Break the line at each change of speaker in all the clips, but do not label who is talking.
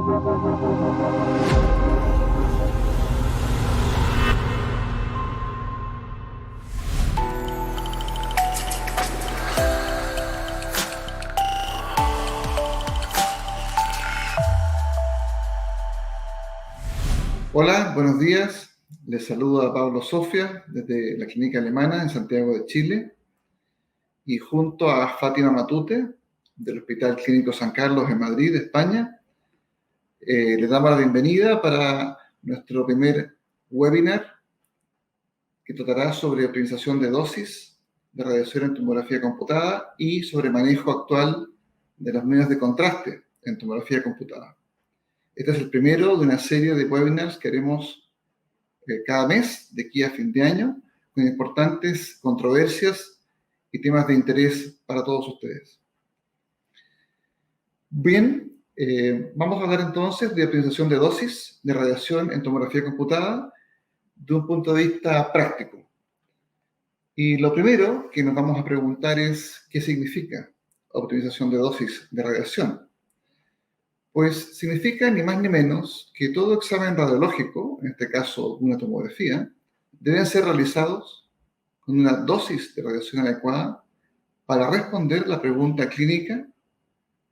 Hola, buenos días. Les saludo a Pablo Sofia desde la Clínica Alemana en Santiago de Chile y junto a Fátima Matute del Hospital Clínico San Carlos en Madrid, España, les damos la bienvenida para nuestro primer webinar que tratará sobre optimización de dosis de radiación en tomografía computada y sobre manejo actual de los medios de contraste en tomografía computada. Este es el primero de una serie de webinars que haremos cada mes de aquí a fin de año, con importantes controversias y temas de interés para todos ustedes. Bien, vamos a hablar entonces de optimización de dosis de radiación en tomografía computada de un punto de vista práctico. Y lo primero que nos vamos a preguntar es, ¿qué significa optimización de dosis de radiación? Pues significa ni más ni menos que todo examen radiológico, en este caso una tomografía, deben ser realizados con una dosis de radiación adecuada para responder la pregunta clínica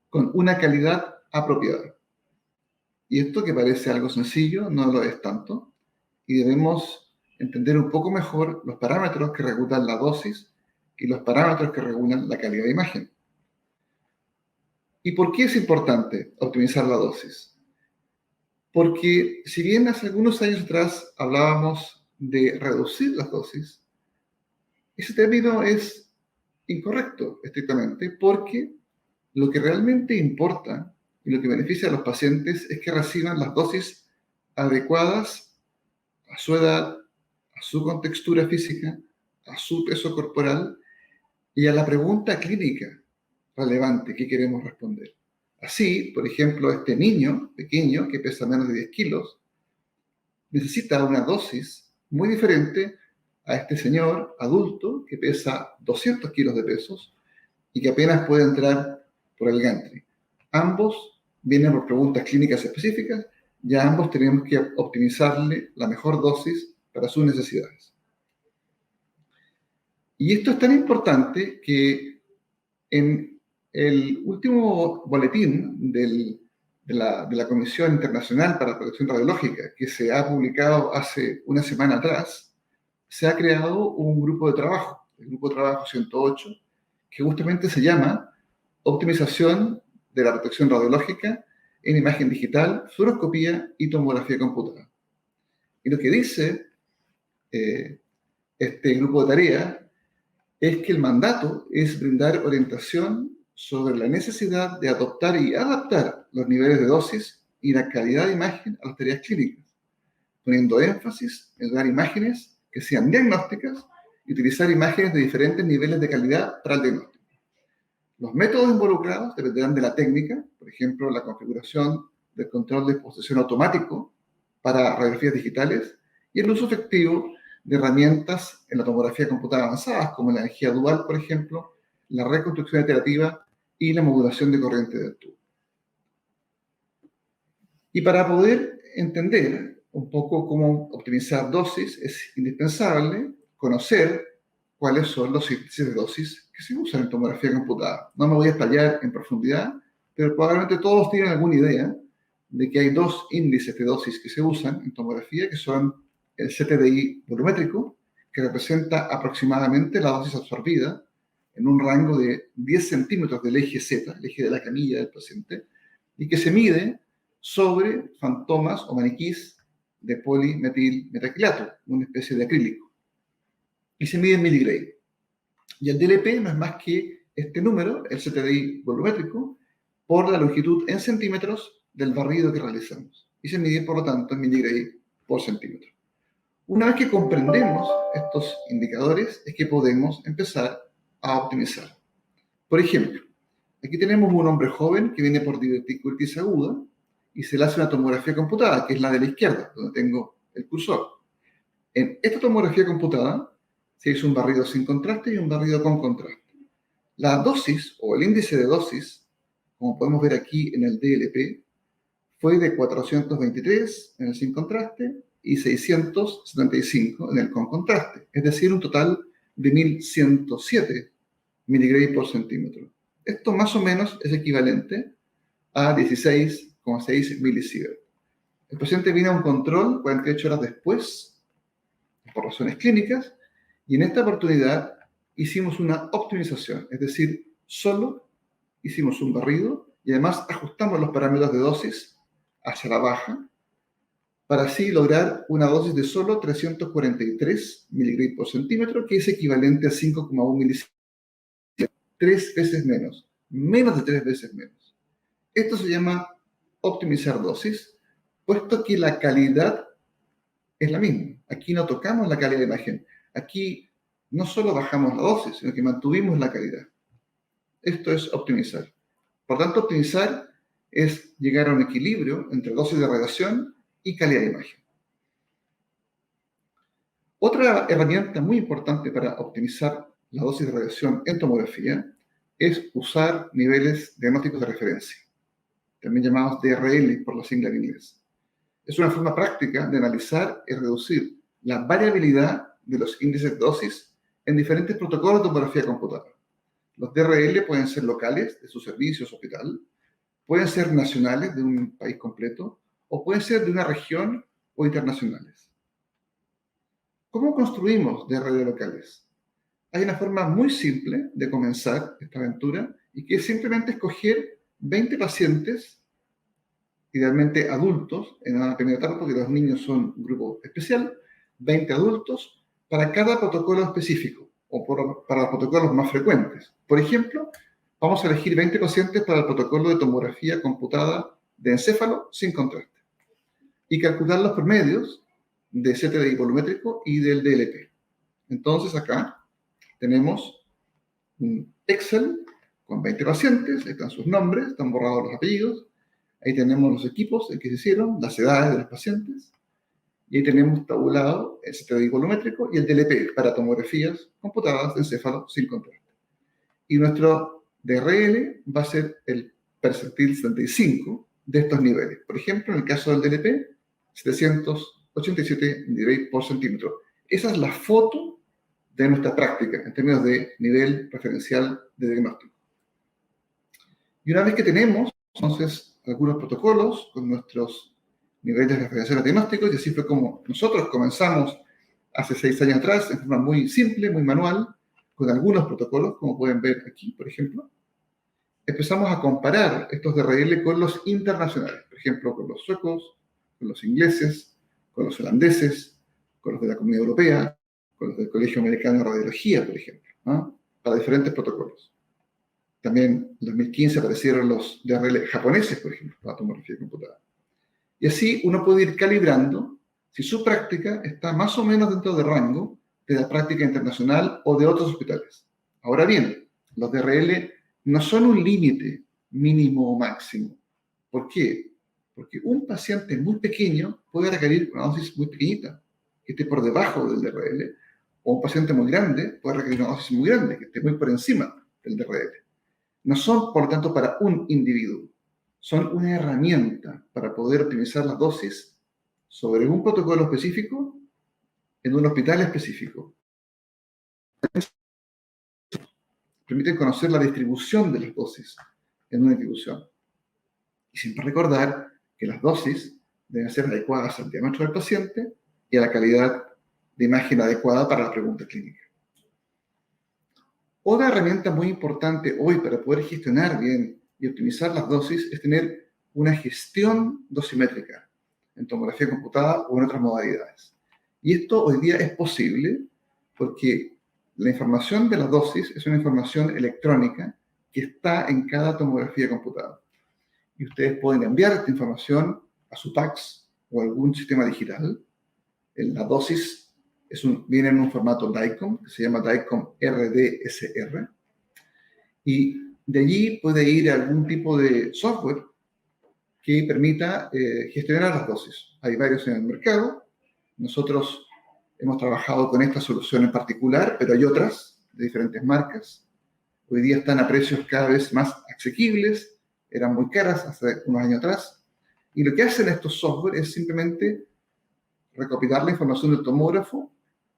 con una calidad apropiada. Y esto, que parece algo sencillo, no lo es tanto, y debemos entender un poco mejor los parámetros que regulan la dosis y los parámetros que regulan la calidad de imagen. ¿Y por qué es importante optimizar la dosis? Porque si bien hace algunos años atrás hablábamos de reducir las dosis, ese término es incorrecto estrictamente, porque lo que realmente importa y lo que beneficia a los pacientes es que reciban las dosis adecuadas a su edad, a su contextura física, a su peso corporal y a la pregunta clínica relevante que queremos responder. Así, por ejemplo, este niño pequeño que pesa menos de 10 kilos necesita una dosis muy diferente a este señor adulto que pesa 200 kilos de pesos y que apenas puede entrar por el gantry. Ambos vienen por preguntas clínicas específicas y a ambos tenemos que optimizarle la mejor dosis para sus necesidades. Y esto es tan importante que en el último boletín de la Comisión Internacional para la Protección Radiológica, que se ha publicado hace una semana atrás, se ha creado un grupo de trabajo, el Grupo de Trabajo 108, que justamente se llama Optimización de la Protección Radiológica en Imagen Digital, Fluoroscopía y Tomografía Computada. Y lo que dice este grupo de tarea es que el mandato es brindar orientación sobre la necesidad de adoptar y adaptar los niveles de dosis y la calidad de imagen a las tareas clínicas, poniendo énfasis en dar imágenes que sean diagnósticas y utilizar imágenes de diferentes niveles de calidad para el diagnóstico. Los métodos involucrados dependerán de la técnica, por ejemplo, la configuración del control de exposición automático para radiografías digitales y el uso efectivo de herramientas en la tomografía computada avanzadas, como la energía dual, por ejemplo, la reconstrucción iterativa y la modulación de corriente del tubo. Y para poder entender un poco cómo optimizar dosis, es indispensable conocer cuáles son los índices de dosis que se usan en tomografía computada. No me voy a explayar en profundidad, pero probablemente todos tienen alguna idea de que hay dos índices de dosis que se usan en tomografía, que son el CTDI volumétrico, que representa aproximadamente la dosis absorbida en un rango de 10 centímetros del eje Z, el eje de la camilla del paciente, y que se mide sobre fantomas o maniquís de polimetilmetacrilato, una especie de acrílico. Y se mide en miligray. Y el DLP no es más que este número, el CTDI volumétrico, por la longitud en centímetros del barrido que realizamos. Y se mide, por lo tanto, en miligray por centímetro. Una vez que comprendemos estos indicadores, es que podemos empezar a optimizar. Por ejemplo, aquí tenemos un hombre joven que viene por diverticulitis aguda y se le hace una tomografía computada, que es la de la izquierda, donde tengo el cursor. En esta tomografía computada se hizo un barrido sin contraste y un barrido con contraste. La dosis o el índice de dosis, como podemos ver aquí en el DLP, fue de 423 en el sin contraste y 675 en el con contraste, es decir, un total de 1107 miligray por centímetro. Esto más o menos es equivalente a 16,6 milisievert. El paciente vino a un control 48 horas después, por razones clínicas, y en esta oportunidad hicimos una optimización, es decir, solo hicimos un barrido y además ajustamos los parámetros de dosis hacia la baja para así lograr una dosis de solo 343 miligray por centímetro, que es equivalente a 5,1 milisievert, 3 veces menos de 3 veces menos. Esto se llama optimizar dosis, puesto que la calidad es la misma. Aquí no tocamos la calidad de imagen. Aquí no solo bajamos la dosis, sino que mantuvimos la calidad. Esto es optimizar. Por tanto, optimizar es llegar a un equilibrio entre dosis de radiación y calidad de imagen. Otra herramienta muy importante para optimizar la dosis de radiación en tomografía es usar niveles diagnósticos de referencia, también llamados DRL por la sigla en inglés. Es una forma práctica de analizar y reducir la variabilidad de los índices de dosis en diferentes protocolos de tomografía computada. Los DRL pueden ser locales de su servicio o hospital, pueden ser nacionales de un país completo o pueden ser de una región o internacionales. ¿Cómo construimos DRL locales? Hay una forma muy simple de comenzar esta aventura y que es simplemente escoger 20 pacientes, idealmente adultos, en una primera etapa, porque los niños son un grupo especial, 20 adultos para cada protocolo específico o para los protocolos más frecuentes. Por ejemplo, vamos a elegir 20 pacientes para el protocolo de tomografía computada de encéfalo sin contraste y calcular los promedios de CTDI volumétrico y del DLP. Entonces acá tenemos un Excel con 20 pacientes, ahí están sus nombres, están borrados los apellidos, ahí tenemos los equipos en que se hicieron, las edades de los pacientes, y ahí tenemos tabulado el CTDI volumétrico y el DLP para tomografías computadas de encéfalo sin contraste. Y nuestro DRL va a ser el percentil 75 de estos niveles. Por ejemplo, en el caso del DLP, 787 miligray por centímetro. Esa es la foto de nuestra práctica en términos de nivel referencial de diagnóstico. Y una vez que tenemos, entonces, algunos protocolos con nuestros niveles referenciales diagnósticos, y así fue como nosotros comenzamos hace 6 años atrás, en forma muy simple, muy manual, con algunos protocolos, como pueden ver aquí, por ejemplo, empezamos a comparar estos DRL con los internacionales, por ejemplo, con los suecos, con los ingleses, con los holandeses, con los de la Comunidad Europea, con los del Colegio Americano de Radiología, por ejemplo, ¿no? Para diferentes protocolos. También en 2015 aparecieron los DRL japoneses, por ejemplo, para tomografía computada. Y así uno puede ir calibrando si su práctica está más o menos dentro del rango de la práctica internacional o de otros hospitales. Ahora bien, los DRL no son un límite mínimo o máximo. ¿Por qué? Porque un paciente muy pequeño puede requerir una dosis muy pequeñita, que esté por debajo del DRL, o un paciente muy grande puede requerir una dosis muy grande, que esté muy por encima del DRL. No son, por lo tanto, para un individuo. Son una herramienta para poder optimizar las dosis sobre un protocolo específico en un hospital específico. Permiten conocer la distribución de las dosis en una institución. Y siempre recordar que las dosis deben ser adecuadas al diámetro del paciente y a la calidad de imagen adecuada para la pregunta clínica. Otra herramienta muy importante hoy para poder gestionar bien y optimizar las dosis es tener una gestión dosimétrica en tomografía computada o en otras modalidades. Y esto hoy día es posible porque la información de la dosis es una información electrónica que está en cada tomografía computada. Y ustedes pueden enviar esta información a su PACS o algún sistema digital. La dosis viene en un formato DICOM, que se llama DICOM RDSR, y de allí puede ir a algún tipo de software que permita gestionar las dosis. Hay varios en el mercado. Nosotros hemos trabajado con esta solución en particular, pero hay otras de diferentes marcas. Hoy día están a precios cada vez más asequibles, eran muy caras hace unos años atrás, Y lo que hacen estos software es simplemente recopilar la información del tomógrafo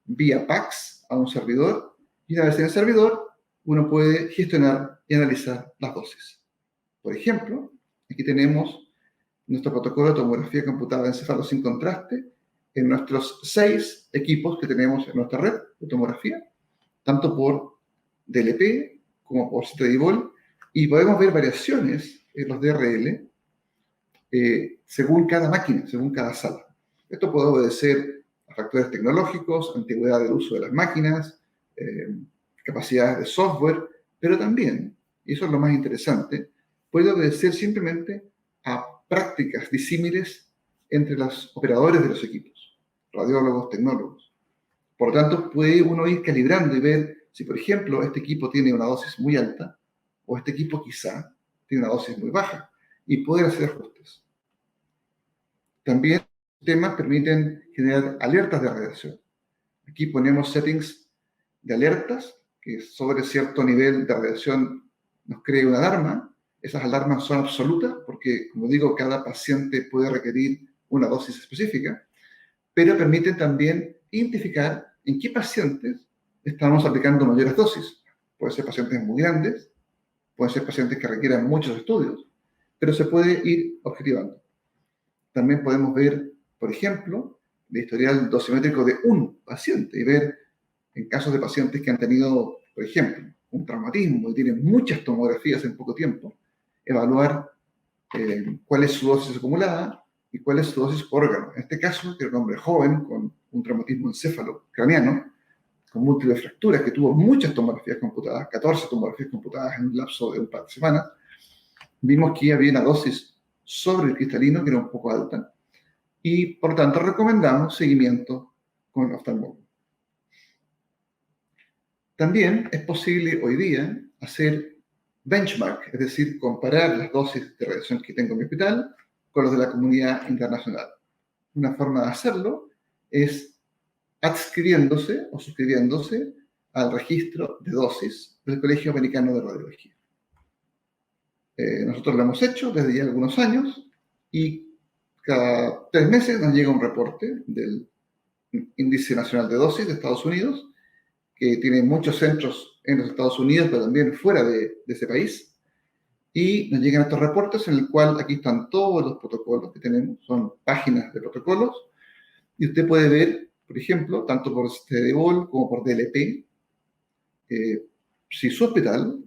vía PACS a un servidor, y una vez en el servidor, uno puede gestionar y analizar las dosis. Por ejemplo, aquí tenemos nuestro protocolo de tomografía computada de encéfalo sin contraste en nuestros 6 equipos que tenemos en nuestra red de tomografía, tanto por DLP como por CTDIVOL, y podemos ver variaciones en los DRL según cada máquina, según cada sala. Esto puede obedecer a factores tecnológicos, antigüedad del uso de las máquinas, capacidades de software, pero también, y eso es lo más interesante, puede obedecer simplemente a prácticas disímiles entre los operadores de los equipos, radiólogos, tecnólogos. Por lo tanto, puede uno ir calibrando y ver si, por ejemplo, este equipo tiene una dosis muy alta o este equipo quizá tiene una dosis muy baja y poder hacer ajustes. También los sistemas permiten generar alertas de radiación. Aquí ponemos settings de alertas que sobre cierto nivel de radiación nos cree una alarma. Esas alarmas son absolutas porque, como digo, cada paciente puede requerir una dosis específica, pero permiten también identificar en qué pacientes estamos aplicando mayores dosis. Pueden ser pacientes muy grandes, pueden ser pacientes que requieran muchos estudios, pero se puede ir objetivando. También podemos ver, por ejemplo, el historial dosimétrico de un paciente y ver en casos de pacientes que han tenido, por ejemplo, un traumatismo y tienen muchas tomografías en poco tiempo, evaluar cuál es su dosis acumulada y cuál es su dosis por órgano. En este caso, que era un hombre joven con un traumatismo encéfalo-craneano, con múltiples fracturas, que tuvo muchas tomografías computadas, 14 tomografías computadas en un lapso de un par de semanas, vimos que había una dosis sobre el cristalino que era un poco alta y, por lo tanto, recomendamos seguimiento con oftalmólogo. También es posible hoy día hacer benchmark, es decir, comparar las dosis de radiación que tengo en mi hospital con los de la comunidad internacional. Una forma de hacerlo es adscribiéndose o suscribiéndose al registro de dosis del Colegio Americano de Radiología. Nosotros lo hemos hecho desde ya algunos años y cada 3 meses nos llega un reporte del Índice Nacional de Dosis de Estados Unidos, que tiene muchos centros en los Estados Unidos, pero también fuera de ese país. Y nos llegan estos reportes en el cual aquí están todos los protocolos que tenemos, son páginas de protocolos, y usted puede ver, por ejemplo, tanto por CTDIVOL como por DLP, si su hospital,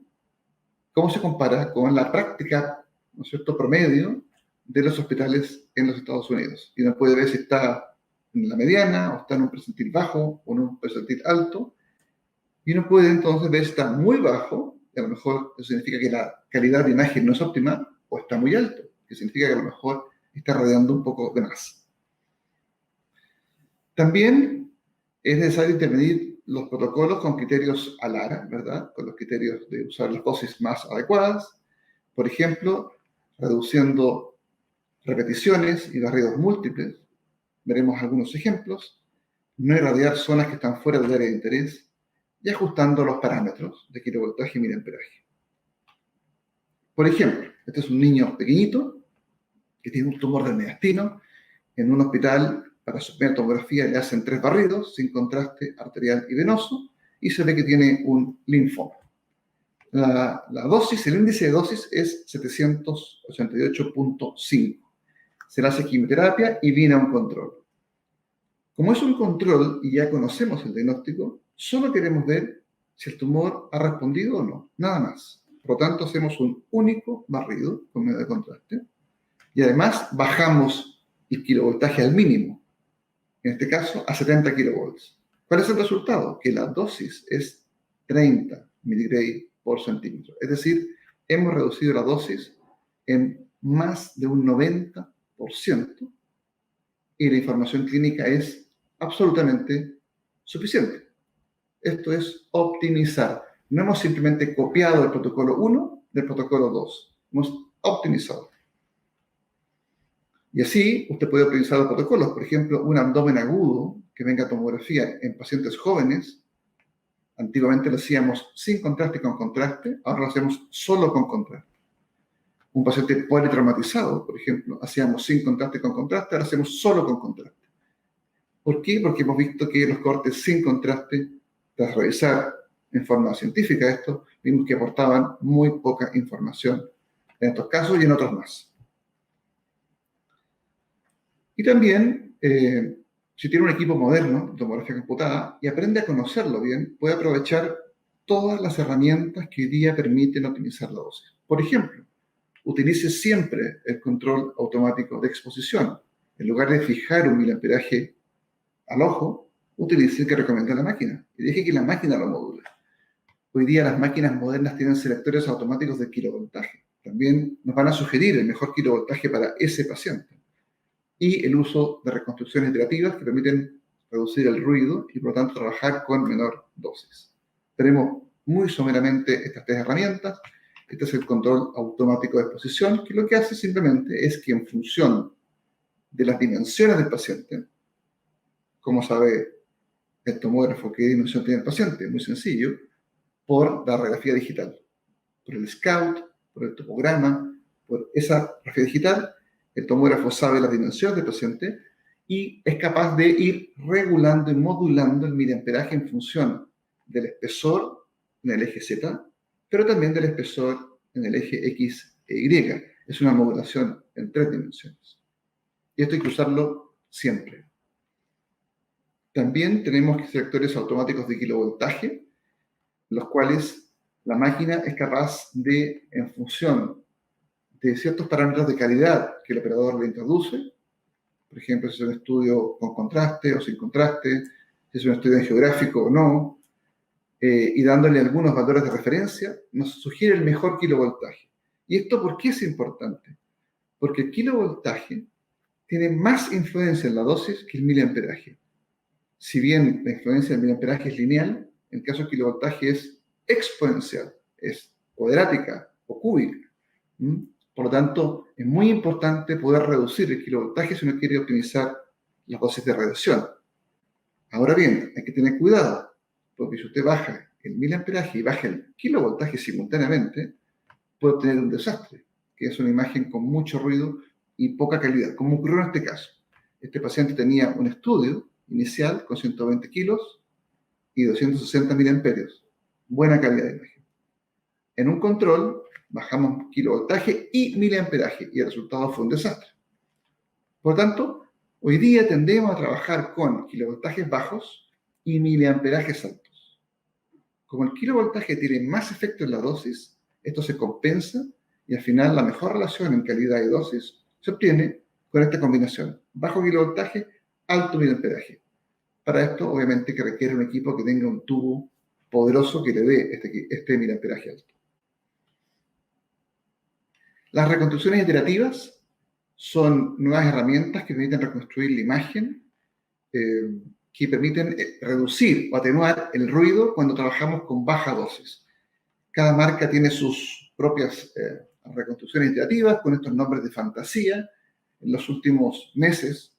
cómo se compara con la práctica, ¿no es cierto?, promedio de los hospitales en los Estados Unidos. Y uno puede ver si está en la mediana, o está en un percentil bajo, o en un percentil alto, y uno puede entonces ver si está muy bajo, y a lo mejor eso significa que la calidad de imagen no es óptima, o está muy alto, que significa que a lo mejor está radiando un poco de más. También es necesario intervenir los protocolos con criterios ALARA, ¿verdad? Con los criterios de usar las dosis más adecuadas. Por ejemplo, reduciendo repeticiones y barridos múltiples. Veremos algunos ejemplos. No irradiar zonas que están fuera del área de interés y ajustando los parámetros de kilovoltaje y miliamperaje. Por ejemplo, este es un niño pequeñito que tiene un tumor del mediastino. En un hospital, para su primera tomografía, le hacen 3 barridos sin contraste arterial y venoso y se ve que tiene un linfoma. La dosis, el índice de dosis es 788.5. Se le hace quimioterapia y viene a un control. Como es un control y ya conocemos el diagnóstico, solo queremos ver si el tumor ha respondido o no, nada más. Por lo tanto, hacemos un único barrido con medio de contraste y además bajamos el kilovoltaje al mínimo, en este caso a 70 kilovolts. ¿Cuál es el resultado? Que la dosis es 30 miligray por centímetro. Es decir, hemos reducido la dosis en más de un 90% y la información clínica es absolutamente suficiente. Esto es optimizar. No hemos simplemente copiado el protocolo 1 del protocolo 2. Hemos optimizado. Y así usted puede optimizar los protocolos. Por ejemplo, un abdomen agudo que venga a tomografía en pacientes jóvenes. Antiguamente lo hacíamos sin contraste y con contraste. Ahora lo hacemos solo con contraste. Un paciente politraumatizado, por ejemplo, hacíamos sin contraste con contraste, ahora hacemos solo con contraste. ¿Por qué? Porque hemos visto que los cortes sin contraste, tras revisar en forma científica esto, vimos que aportaban muy poca información en estos casos y en otros más. Y también, si tiene un equipo moderno de tomografía computada y aprende a conocerlo bien, puede aprovechar todas las herramientas que hoy día permiten optimizar la dosis. Por ejemplo, utilice siempre el control automático de exposición. En lugar de fijar un miliamperaje al ojo, utilice el que recomienda la máquina y deje que la máquina lo module. Hoy día las máquinas modernas tienen selectores automáticos de kilovoltaje. También nos van a sugerir el mejor kilovoltaje para ese paciente. Y el uso de reconstrucciones iterativas que permiten reducir el ruido y por lo tanto trabajar con menor dosis. Tenemos muy someramente estas tres herramientas. Este es el control automático de exposición, que lo que hace simplemente es que en función de las dimensiones del paciente, como sabe el tomógrafo qué dimensión tiene el paciente, muy sencillo, por la radiografía digital, por el scout, por el topograma, por esa radiografía digital, el tomógrafo sabe las dimensiones del paciente y es capaz de ir regulando y modulando el miliamperaje en función del espesor en el eje Z, pero también del espesor en el eje X e Y. Es una modulación en 3 dimensiones. Y esto hay que usarlo siempre. También tenemos selectores automáticos de kilovoltaje, los cuales la máquina es capaz de, en función de ciertos parámetros de calidad que el operador le introduce, por ejemplo, si es un estudio con contraste o sin contraste, si es un estudio geográfico o no, y dándole algunos valores de referencia, nos sugiere el mejor kilovoltaje. ¿Y esto por qué es importante? Porque el kilovoltaje tiene más influencia en la dosis que el miliamperaje. Si bien la influencia del miliamperaje es lineal, en el caso del kilovoltaje es exponencial, es cuadrática o cúbica. Por lo tanto, es muy importante poder reducir el kilovoltaje si uno quiere optimizar las dosis de radiación. Ahora bien, hay que tener cuidado, porque si usted baja el miliamperaje y baja el kilovoltaje simultáneamente, puede obtener un desastre, que es una imagen con mucho ruido y poca calidad, como ocurrió en este caso. Este paciente tenía un estudio inicial con 120 kilos y 260 miliamperios. Buena calidad de imagen. En un control, bajamos kilovoltaje y miliamperaje y el resultado fue un desastre. Por lo tanto, hoy día tendemos a trabajar con kilovoltajes bajos y miliamperajes altos. Como el kilovoltaje tiene más efecto en la dosis, esto se compensa y al final la mejor relación en calidad y dosis se obtiene con esta combinación. Bajo kilovoltaje, alto miliamperaje. Para esto, obviamente, que requiere un equipo que tenga un tubo poderoso que le dé este miliamperaje alto. Las reconstrucciones iterativas son nuevas herramientas que permiten reconstruir la imagen, que permiten reducir o atenuar el ruido cuando trabajamos con baja dosis. Cada marca tiene sus propias reconstrucciones iterativas con estos nombres de fantasía. En los últimos meses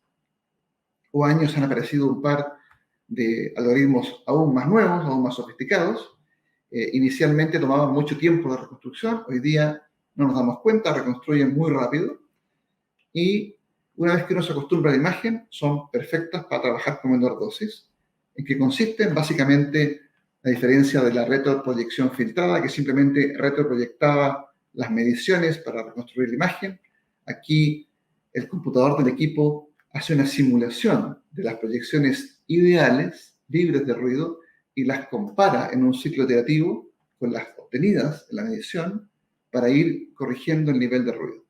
o años han aparecido un par de algoritmos aún más nuevos, aún más sofisticados. Inicialmente tomaban mucho tiempo la reconstrucción, hoy día no nos damos cuenta, reconstruyen muy rápido y una vez que uno se acostumbra a la imagen, son perfectas para trabajar con menor dosis, en que consisten básicamente la diferencia de la retroproyección filtrada, que simplemente retroproyectaba las mediciones para reconstruir la imagen. Aquí el computador del equipo hace una simulación de las proyecciones ideales, libres de ruido, y las compara en un ciclo iterativo con las obtenidas en la medición para ir corrigiendo el nivel de ruido.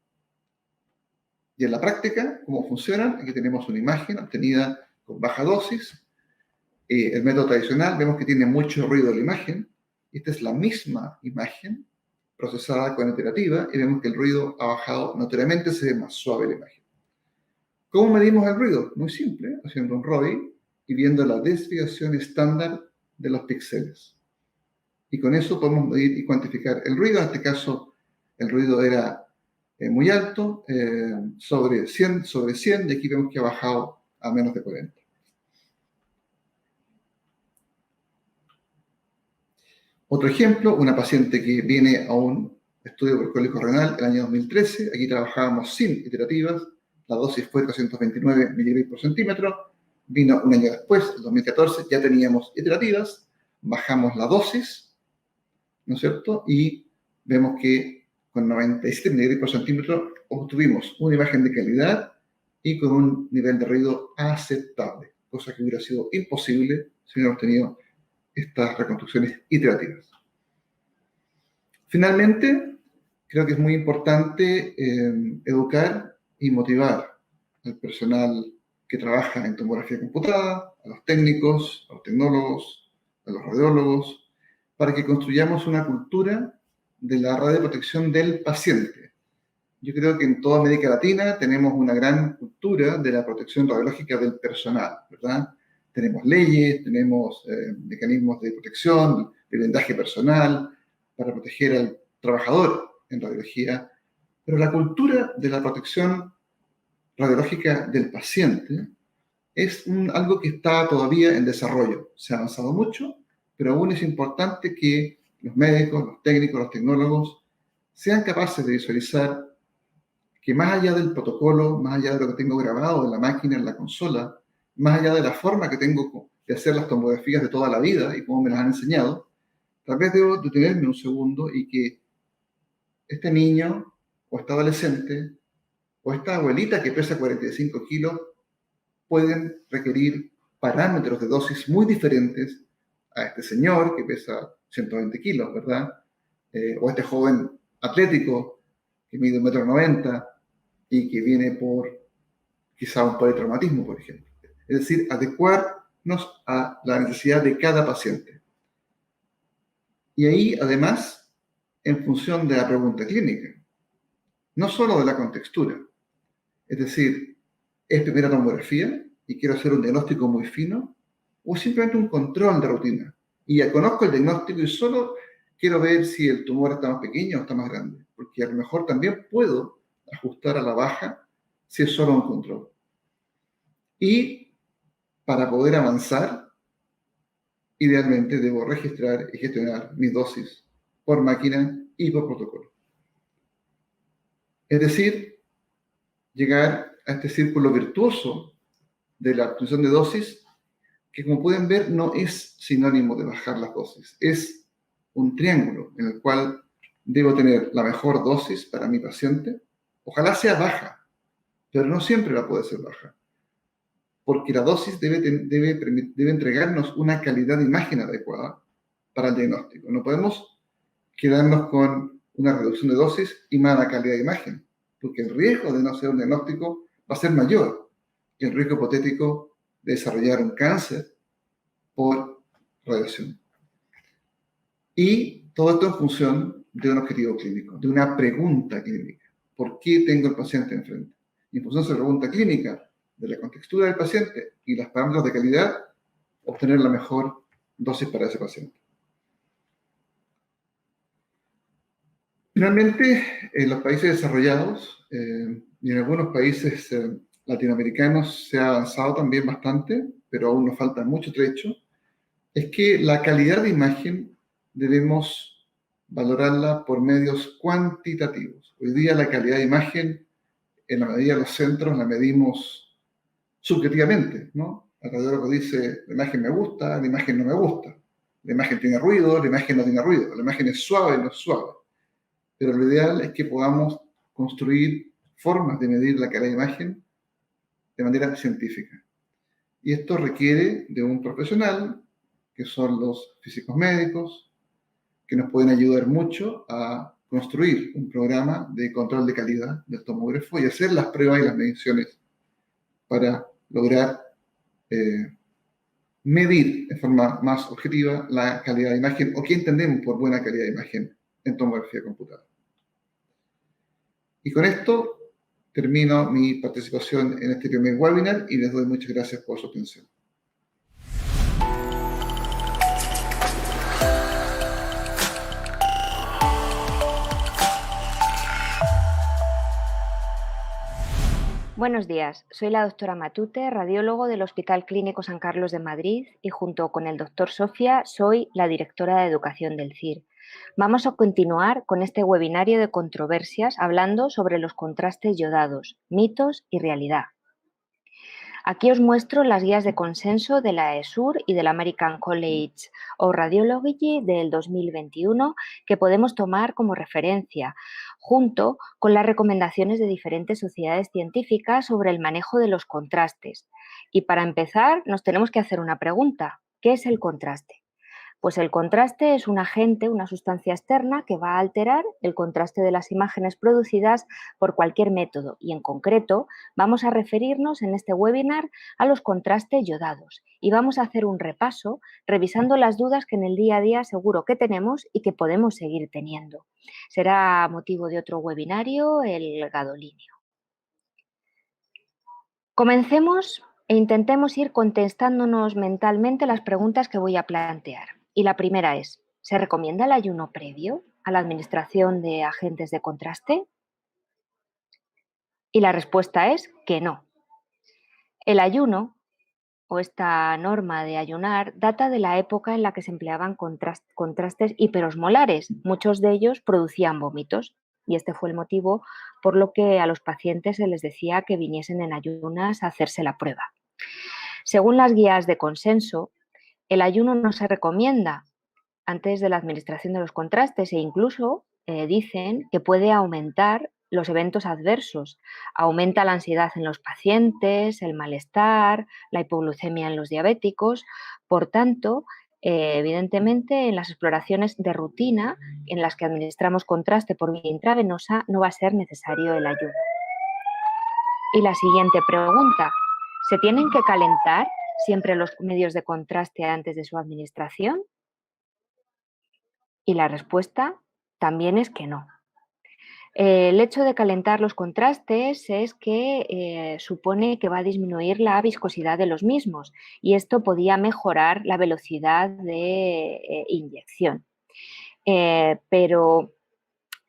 Y en la práctica, ¿cómo funcionan? Aquí tenemos una imagen obtenida con baja dosis. El método tradicional, vemos que tiene mucho ruido la imagen. Esta es la misma imagen procesada con iterativa y vemos que el ruido ha bajado notoriamente, se ve más suave la imagen. ¿Cómo medimos el ruido? Muy simple, haciendo un ROI y viendo la desviación estándar de los píxeles. Y con eso podemos medir y cuantificar el ruido. En este caso, el ruido era muy alto, sobre 100, y aquí vemos que ha bajado a menos de 40. Otro ejemplo, una paciente que viene a un estudio por cólico renal el año 2013. Aquí trabajábamos sin iterativas. La dosis fue 329 miligramos por centímetro. Vino un año después, el 2014, ya teníamos iterativas. Bajamos la dosis, ¿no es cierto? Y vemos que con 97 miligramos por centímetro obtuvimos una imagen de calidad y con un nivel de ruido aceptable, cosa que hubiera sido imposible si hubiéramos tenido estas reconstrucciones iterativas. Finalmente, creo que es muy importante educar y motivar al personal que trabaja en tomografía computada, a los técnicos, a los tecnólogos, a los radiólogos, para que construyamos una cultura de la radioprotección del paciente. Yo creo que en toda América Latina tenemos una gran cultura de la protección radiológica del personal, ¿verdad? Tenemos leyes, tenemos mecanismos de protección, de blindaje personal, para proteger al trabajador en radiología, pero la cultura de la protección radiológica del paciente es algo que está todavía en desarrollo. Se ha avanzado mucho, pero aún es importante que los médicos, los técnicos, los tecnólogos sean capaces de visualizar que más allá del protocolo, más allá de lo que tengo grabado en la máquina, en la consola, más allá de la forma que tengo de hacer las tomografías de toda la vida y cómo me las han enseñado, tal vez debo detenerme un segundo y que este niño o este adolescente o esta abuelita que pesa 45 kilos pueden requerir parámetros de dosis muy diferentes a este señor que pesa 120 kilos, ¿verdad? O a este joven atlético que mide 1,90 m y que viene por quizá un politraumatismo, por ejemplo. Es decir, adecuarnos a la necesidad de cada paciente. Y ahí, además, en función de la pregunta clínica, no solo de la contextura. Es decir, ¿es primera tomografía y quiero hacer un diagnóstico muy fino? ¿O simplemente un control de rutina? Y ya conozco el diagnóstico y solo quiero ver si el tumor está más pequeño o está más grande. Porque a lo mejor también puedo ajustar a la baja si es solo un control. Y para poder avanzar, idealmente debo registrar y gestionar mis dosis por máquina y por protocolo. Es decir, llegar a este círculo virtuoso de la obtención de dosis, que como pueden ver no es sinónimo de bajar las dosis, es un triángulo en el cual debo tener la mejor dosis para mi paciente, ojalá sea baja, pero no siempre la puede ser baja, porque la dosis debe entregarnos una calidad de imagen adecuada para el diagnóstico. No podemos quedarnos con una reducción de dosis y mala calidad de imagen, porque el riesgo de no hacer un diagnóstico va a ser mayor que el riesgo hipotético de desarrollar un cáncer por radiación. Y todo esto en función de un objetivo clínico, de una pregunta clínica. ¿Por qué tengo el paciente enfrente? Y en función de esa pregunta clínica, de la contextura del paciente y los parámetros de calidad, obtener la mejor dosis para ese paciente. Finalmente, en los países desarrollados y en algunos países latinoamericanos se ha avanzado también bastante, pero aún nos falta mucho trecho, es que la calidad de imagen debemos valorarla por medios cuantitativos. Hoy día la calidad de imagen, en la medida de los centros, la medimos subjetivamente, ¿no? El radiólogo dice, la imagen me gusta, la imagen no me gusta, la imagen tiene ruido, la imagen no tiene ruido, la imagen es suave, no es suave. Pero lo ideal es que podamos construir formas de medir la calidad de imagen de manera científica. Y esto requiere de un profesional, que son los físicos médicos, que nos pueden ayudar mucho a construir un programa de control de calidad del tomógrafo y hacer las pruebas y las mediciones para lograr medir de forma más objetiva la calidad de imagen o qué entendemos por buena calidad de imagen en tomografía computada. Y con esto termino mi participación en este primer webinar y les doy muchas gracias por su atención.
Buenos días, soy la doctora Matute, radiólogo del Hospital Clínico San Carlos de Madrid y junto con el doctor Sofia soy la directora de educación del CIR. Vamos a continuar con este webinario de controversias hablando sobre los contrastes yodados, mitos y realidad. Aquí os muestro las guías de consenso de la ESUR y del American College of Radiology del 2021 que podemos tomar como referencia, junto con las recomendaciones de diferentes sociedades científicas sobre el manejo de los contrastes. Y para empezar, nos tenemos que hacer una pregunta. ¿Qué es el contraste? Pues el contraste es un agente, una sustancia externa que va a alterar el contraste de las imágenes producidas por cualquier método y en concreto vamos a referirnos en este webinar a los contrastes yodados y vamos a hacer un repaso revisando las dudas que en el día a día seguro que tenemos y que podemos seguir teniendo. Será motivo de otro webinario, el gadolinio. Comencemos e intentemos ir contestándonos mentalmente las preguntas que voy a plantear. Y la primera es, ¿se recomienda el ayuno previo a la administración de agentes de contraste? Y la respuesta es que no. El ayuno o esta norma de ayunar data de la época en la que se empleaban contrastes hiperosmolares. Muchos de ellos producían vómitos y este fue el motivo por lo que a los pacientes se les decía que viniesen en ayunas a hacerse la prueba. Según las guías de consenso, el ayuno no se recomienda antes de la administración de los contrastes e incluso dicen que puede aumentar los eventos adversos. Aumenta la ansiedad en los pacientes, el malestar, la hipoglucemia en los diabéticos. Por tanto, evidentemente, en las exploraciones de rutina en las que administramos contraste por vía intravenosa no va a ser necesario el ayuno. Y la siguiente pregunta, ¿se tienen que calentar siempre los medios de contraste antes de su administración? Y la respuesta también es que no. El hecho de calentar los contrastes es que supone que va a disminuir la viscosidad de los mismos y esto podía mejorar la velocidad de inyección. Pero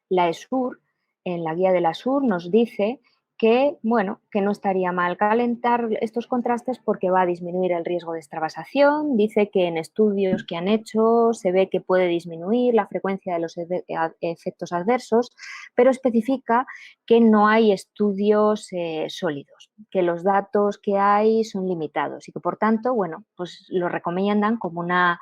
la ESUR, en la guía de la ESUR, nos dice que, bueno, que no estaría mal calentar estos contrastes porque va a disminuir el riesgo de extravasación. Dice que en estudios que han hecho se ve que puede disminuir la frecuencia de los efectos adversos, pero especifica que no hay estudios sólidos, que los datos que hay son limitados y que, por tanto, bueno, pues lo recomiendan como una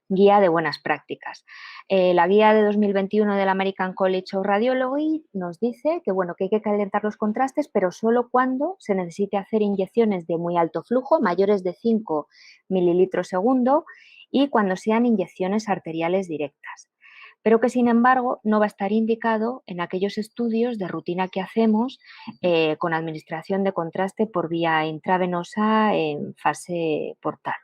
guía de buenas prácticas. La guía de 2021 del American College of Radiology nos dice que, bueno, que hay que calentar los contrastes, pero solo cuando se necesite hacer inyecciones de muy alto flujo, mayores de 5 mililitros segundo, y cuando sean inyecciones arteriales directas. Pero que, sin embargo, no va a estar indicado en aquellos estudios de rutina que hacemos con administración de contraste por vía intravenosa en fase portal.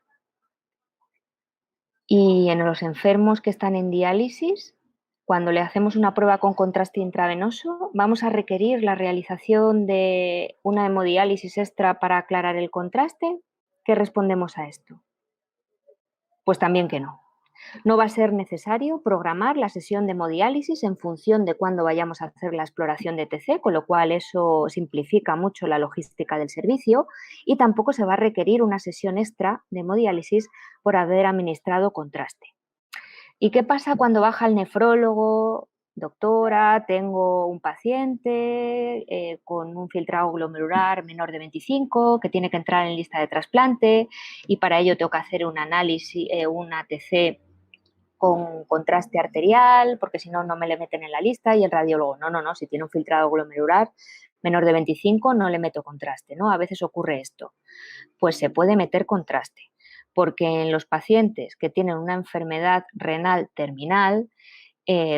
Y en los enfermos que están en diálisis, cuando le hacemos una prueba con contraste intravenoso, vamos a requerir la realización de una hemodiálisis extra para aclarar el contraste. ¿Qué respondemos a esto? Pues también que no. No va a ser necesario programar la sesión de hemodiálisis en función de cuándo vayamos a hacer la exploración de TC, con lo cual eso simplifica mucho la logística del servicio y tampoco se va a requerir una sesión extra de hemodiálisis por haber administrado contraste. ¿Y qué pasa cuando baja el nefrólogo? Doctora, tengo un paciente con un filtrado glomerular menor de 25 que tiene que entrar en lista de trasplante y para ello tengo que hacer un análisis, un ATC con contraste arterial, porque si no, no me le meten en la lista y el radiólogo, no, si tiene un filtrado glomerular menor de 25 no le meto contraste, ¿no? A veces ocurre esto. Pues se puede meter contraste, porque en los pacientes que tienen una enfermedad renal terminal,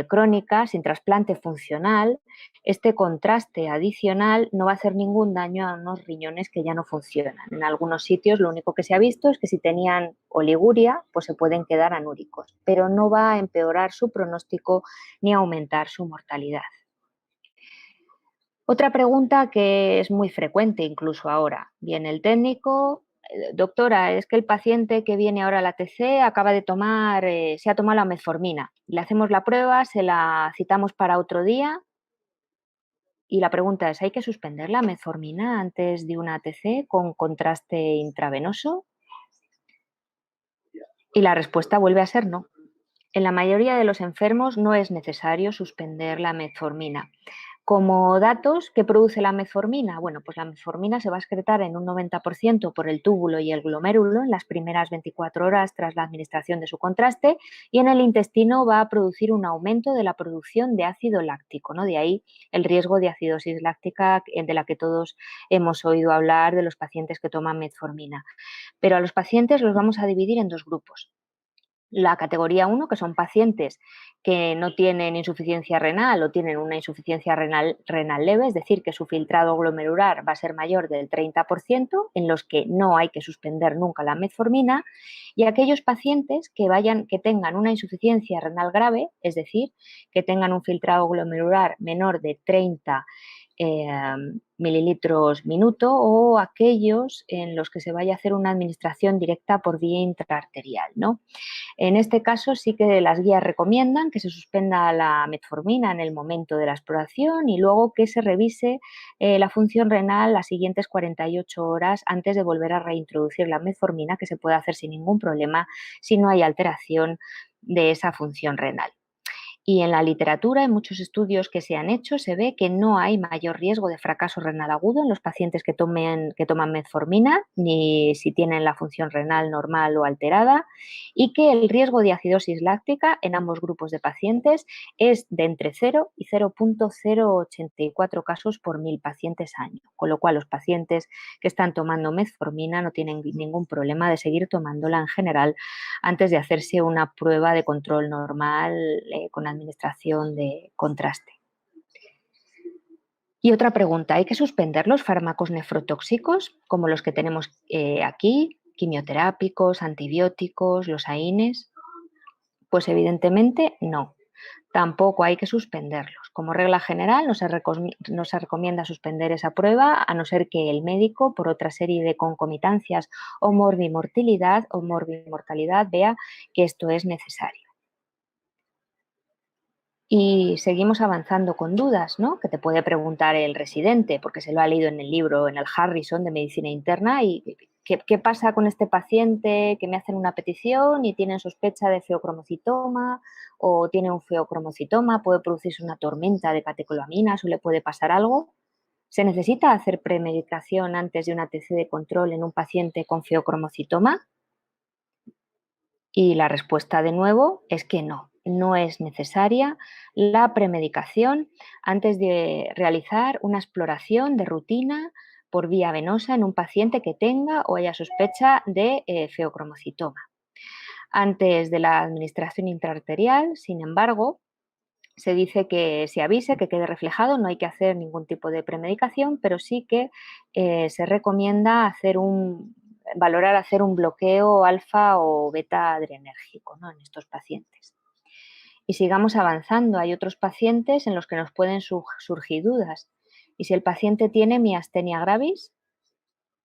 crónica, sin trasplante funcional, este contraste adicional no va a hacer ningún daño a unos riñones que ya no funcionan. En algunos sitios lo único que se ha visto es que si tenían oliguria, pues se pueden quedar anúricos, pero no va a empeorar su pronóstico ni a aumentar su mortalidad. Otra pregunta que es muy frecuente incluso ahora. Viene el técnico, doctora, es que el paciente que viene ahora a la TC acaba de tomar, se ha tomado la metformina. Le hacemos la prueba, se la citamos para otro día y la pregunta es, ¿hay que suspender la metformina antes de una ATC con contraste intravenoso? Y la respuesta vuelve a ser no. En la mayoría de los enfermos no es necesario suspender la metformina. Como datos, ¿qué produce la metformina? Bueno, pues la metformina se va a excretar en un 90% por el túbulo y el glomérulo en las primeras 24 horas tras la administración de su contraste, y en el intestino va a producir un aumento de la producción de ácido láctico, ¿no? De ahí el riesgo de acidosis láctica de la que todos hemos oído hablar de los pacientes que toman metformina. Pero a los pacientes los vamos a dividir en dos grupos. La categoría 1, que son pacientes que no tienen insuficiencia renal o tienen una insuficiencia renal leve, es decir, que su filtrado glomerular va a ser mayor del 30%, en los que no hay que suspender nunca la metformina, y aquellos pacientes que tengan una insuficiencia renal grave, es decir, que tengan un filtrado glomerular menor de 30 mililitros minuto, o aquellos en los que se vaya a hacer una administración directa por vía intraarterial, ¿no? En este caso sí que las guías recomiendan que se suspenda la metformina en el momento de la exploración y luego que se revise la función renal las siguientes 48 horas antes de volver a reintroducir la metformina, que se puede hacer sin ningún problema si no hay alteración de esa función renal. Y en la literatura, en muchos estudios que se han hecho, se ve que no hay mayor riesgo de fracaso renal agudo en los pacientes que toman metformina, ni si tienen la función renal normal o alterada, y que el riesgo de acidosis láctica en ambos grupos de pacientes es de entre 0 y 0,084 casos por 1000 pacientes año, con lo cual los pacientes que están tomando metformina no tienen ningún problema de seguir tomándola en general antes de hacerse una prueba de control normal con administración de contraste. Y otra pregunta, ¿hay que suspender los fármacos nefrotóxicos como los que tenemos aquí, quimioterápicos, antibióticos, los AINES? Pues evidentemente no. Tampoco hay que suspenderlos. Como regla general, no se recomienda suspender esa prueba a no ser que el médico, por otra serie de concomitancias o morbimortalidad, vea que esto es necesario. Y seguimos avanzando con dudas, ¿no? Que te puede preguntar el residente, porque se lo ha leído en el libro, en el Harrison de Medicina Interna, y ¿qué pasa con este paciente que me hacen una petición y tienen sospecha de feocromocitoma o tiene un feocromocitoma, puede producirse una tormenta de catecolaminas o le puede pasar algo? ¿Se necesita hacer premedicación antes de una TC de control en un paciente con feocromocitoma? Y la respuesta de nuevo es que no, no es necesaria la premedicación antes de realizar una exploración de rutina por vía venosa en un paciente que tenga o haya sospecha de feocromocitoma. Antes de la administración intraarterial, sin embargo, se dice que se avise, que quede reflejado, no hay que hacer ningún tipo de premedicación, pero sí que se recomienda valorar hacer un bloqueo alfa o beta adrenérgico, ¿no?, en estos pacientes. Y sigamos avanzando. Hay otros pacientes en los que nos pueden surgir dudas. ¿Y si el paciente tiene miastenia gravis?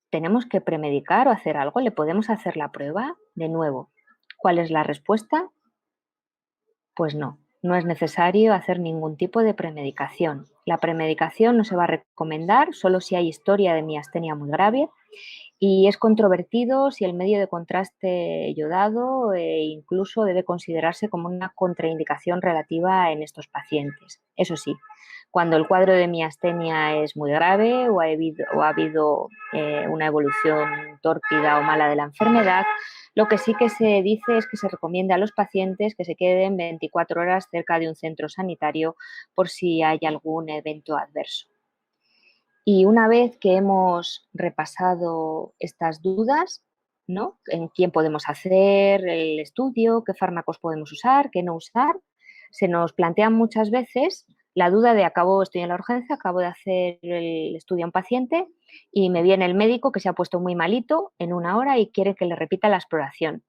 ¿Tenemos que premedicar o hacer algo? ¿Le podemos hacer la prueba? De nuevo, ¿cuál es la respuesta? Pues no, no es necesario hacer ningún tipo de premedicación. La premedicación no se va a recomendar solo si hay historia de miastenia muy grave, y es controvertido si el medio de contraste yodado incluso debe considerarse como una contraindicación relativa en estos pacientes. Eso sí, cuando el cuadro de miastenia es muy grave o ha habido una evolución tórpida o mala de la enfermedad, lo que sí que se dice es que se recomienda a los pacientes que se queden 24 horas cerca de un centro sanitario por si hay algún evento adverso. Y una vez que hemos repasado estas dudas, ¿no?, en quién podemos hacer el estudio, qué fármacos podemos usar, qué no usar, se nos plantea muchas veces la duda de estoy en la urgencia, acabo de hacer el estudio a un paciente y me viene el médico que se ha puesto muy malito en 1 hora y quiere que le repita la exploración.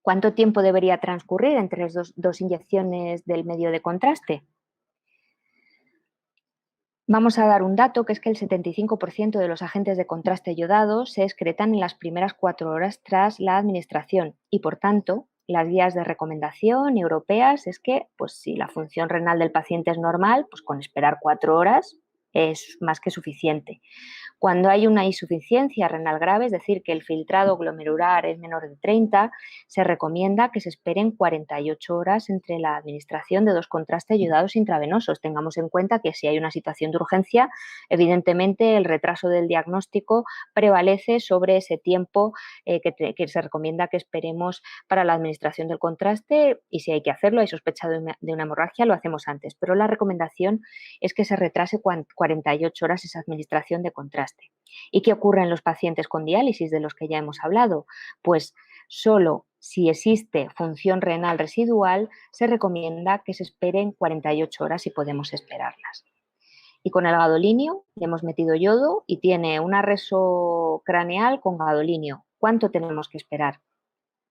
¿Cuánto tiempo debería transcurrir entre las dos inyecciones del medio de contraste? Vamos a dar un dato, que es que el 75% de los agentes de contraste yodado se excretan en las primeras 4 horas tras la administración y, por tanto, las guías de recomendación europeas es que, pues, si la función renal del paciente es normal, pues con esperar 4 horas es más que suficiente. Cuando hay una insuficiencia renal grave, es decir, que el filtrado glomerular es menor de 30, se recomienda que se esperen 48 horas entre la administración de 2 contrastes yodados intravenosos. Tengamos en cuenta que si hay una situación de urgencia, evidentemente el retraso del diagnóstico prevalece sobre ese tiempo que se recomienda que esperemos para la administración del contraste, y si hay que hacerlo, hay sospecha de una hemorragia, lo hacemos antes, pero la recomendación es que se retrase 48 horas esa administración de contraste. ¿Y qué ocurre en los pacientes con diálisis de los que ya hemos hablado? Pues solo si existe función renal residual se recomienda que se esperen 48 horas si podemos esperarlas. Y con el gadolinio le hemos metido yodo y tiene una reso craneal con gadolinio. ¿Cuánto tenemos que esperar?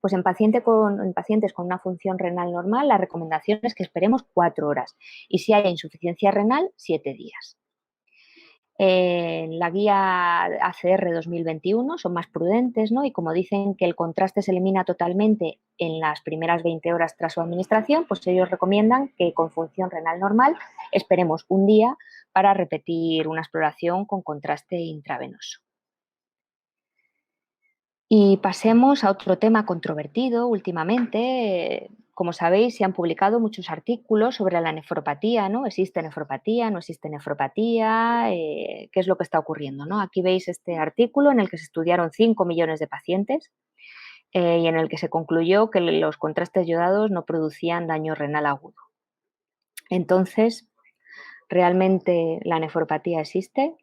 Pues en pacientes con una función renal normal, la recomendación es que esperemos 4 horas y si hay insuficiencia renal, 7 días. En la guía ACR 2021 son más prudentes, ¿no? Y como dicen que el contraste se elimina totalmente en las primeras 20 horas tras su administración, pues ellos recomiendan que con función renal normal esperemos un día para repetir una exploración con contraste intravenoso. Y pasemos a otro tema controvertido últimamente. Como sabéis, se han publicado muchos artículos sobre la nefropatía, ¿no? ¿Existe nefropatía? ¿No existe nefropatía? ¿Qué es lo que está ocurriendo, ¿no? Aquí veis este artículo en el que se estudiaron 5 millones de pacientes y en el que se concluyó que los contrastes yodados no producían daño renal agudo. Entonces, ¿realmente la nefropatía existe?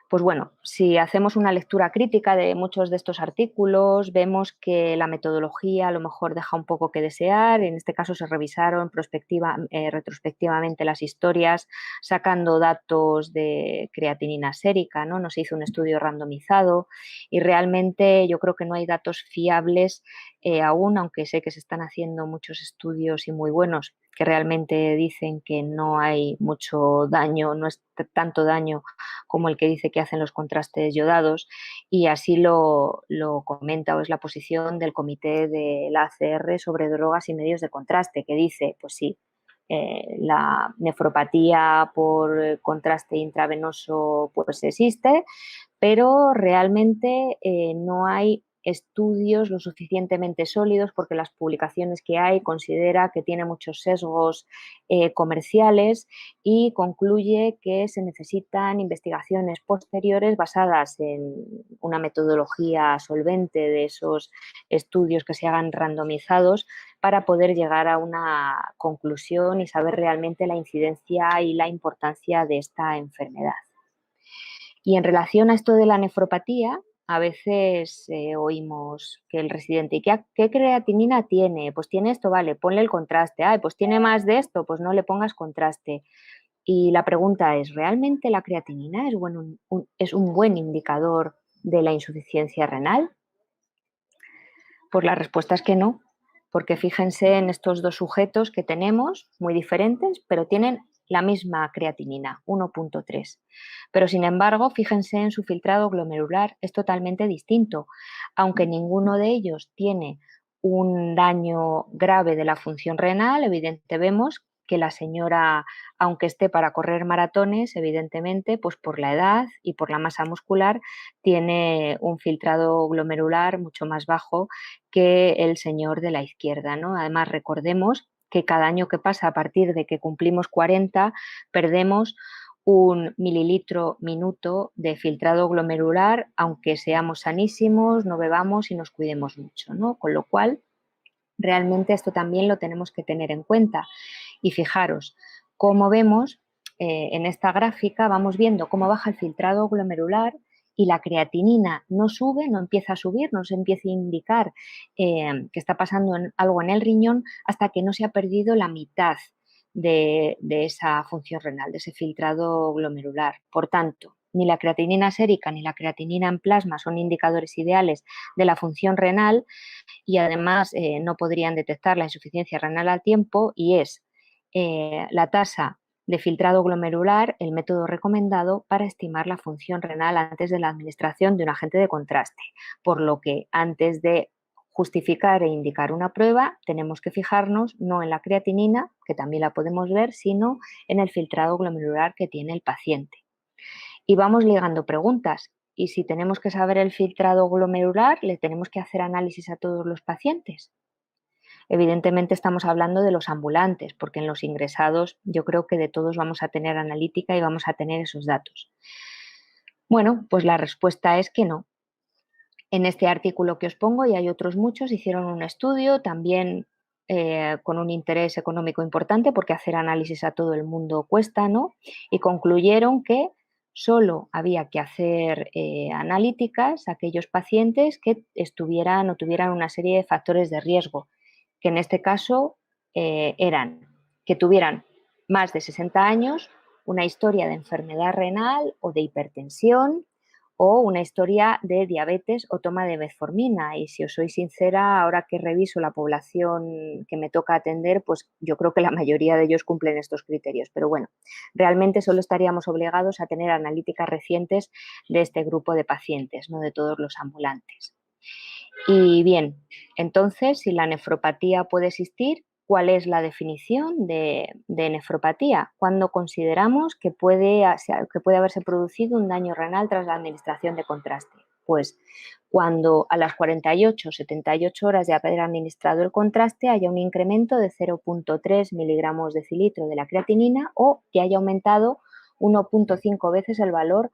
Pues bueno, si hacemos una lectura crítica de muchos de estos artículos, vemos que la metodología a lo mejor deja un poco que desear. En este caso se revisaron retrospectivamente las historias, sacando datos de creatinina sérica, ¿no? No se hizo un estudio randomizado y realmente yo creo que no hay datos fiables aún, aunque sé que se están haciendo muchos estudios y muy buenos que realmente dicen que no hay mucho daño, no es tanto daño como el que dice que hacen los contrastes yodados, y así lo comenta, o es la posición del comité de la ACR sobre drogas y medios de contraste, que dice, pues sí, la nefropatía por contraste intravenoso pues existe, pero realmente no hay estudios lo suficientemente sólidos porque las publicaciones que hay considera que tiene muchos sesgos comerciales y concluye que se necesitan investigaciones posteriores basadas en una metodología solvente de esos estudios que se hagan randomizados para poder llegar a una conclusión y saber realmente la incidencia y la importancia de esta enfermedad. Y en relación a esto de la nefropatía, a veces oímos que el residente, ¿y qué creatinina tiene? Pues tiene esto, vale, ponle el contraste. Ay, pues tiene más de esto, pues no le pongas contraste. Y la pregunta es, ¿realmente la creatinina es un buen indicador de la insuficiencia renal? Pues la respuesta es que no, porque fíjense en estos dos sujetos que tenemos, muy diferentes, pero tienen la misma creatinina, 1.3. Pero sin embargo, fíjense en su filtrado glomerular, es totalmente distinto. Aunque ninguno de ellos tiene un daño grave de la función renal, evidentemente vemos que la señora, aunque esté para correr maratones, evidentemente, pues por la edad y por la masa muscular, tiene un filtrado glomerular mucho más bajo que el señor de la izquierda, ¿no? Además, recordemos que cada año que pasa a partir de que cumplimos 40, perdemos 1 mililitro minuto de filtrado glomerular, aunque seamos sanísimos, no bebamos y nos cuidemos mucho, ¿no? Con lo cual, realmente esto también lo tenemos que tener en cuenta. Y fijaros, como vemos en esta gráfica, vamos viendo cómo baja el filtrado glomerular y la creatinina no sube, no empieza a subir, no se empieza a indicar que está pasando algo en el riñón hasta que no se ha perdido la mitad de esa función renal, de ese filtrado glomerular. Por tanto, ni la creatinina sérica ni la creatinina en plasma son indicadores ideales de la función renal y además no podrían detectar la insuficiencia renal al tiempo, y es la tasa de filtrado glomerular el método recomendado para estimar la función renal antes de la administración de un agente de contraste, por lo que antes de justificar e indicar una prueba tenemos que fijarnos no en la creatinina, que también la podemos ver, sino en el filtrado glomerular que tiene el paciente. Y vamos ligando preguntas. Y si tenemos que saber el filtrado glomerular, ¿le tenemos que hacer análisis a todos los pacientes? Evidentemente estamos hablando de los ambulantes, porque en los ingresados yo creo que de todos vamos a tener analítica y vamos a tener esos datos. Bueno, pues la respuesta es que no. En este artículo que os pongo, y hay otros muchos, hicieron un estudio también con un interés económico importante, porque hacer análisis a todo el mundo cuesta, ¿no? Y concluyeron que solo había que hacer analíticas a aquellos pacientes que estuvieran o tuvieran una serie de factores de riesgo, que en este caso eran que tuvieran más de 60 años, una historia de enfermedad renal o de hipertensión, o una historia de diabetes o toma de metformina. Y si os soy sincera, ahora que reviso la población que me toca atender, pues yo creo que la mayoría de ellos cumplen estos criterios. Pero bueno, realmente solo estaríamos obligados a tener analíticas recientes de este grupo de pacientes, no de todos los ambulantes. Y bien, entonces, si la nefropatía puede existir, ¿cuál es la definición de nefropatía? ¿Cuándo consideramos que puede haberse producido un daño renal tras la administración de contraste? Pues cuando a las 48 o 78 horas de haber administrado el contraste haya un incremento de 0,3 miligramos decilitro de la creatinina o que haya aumentado 1,5 veces el valor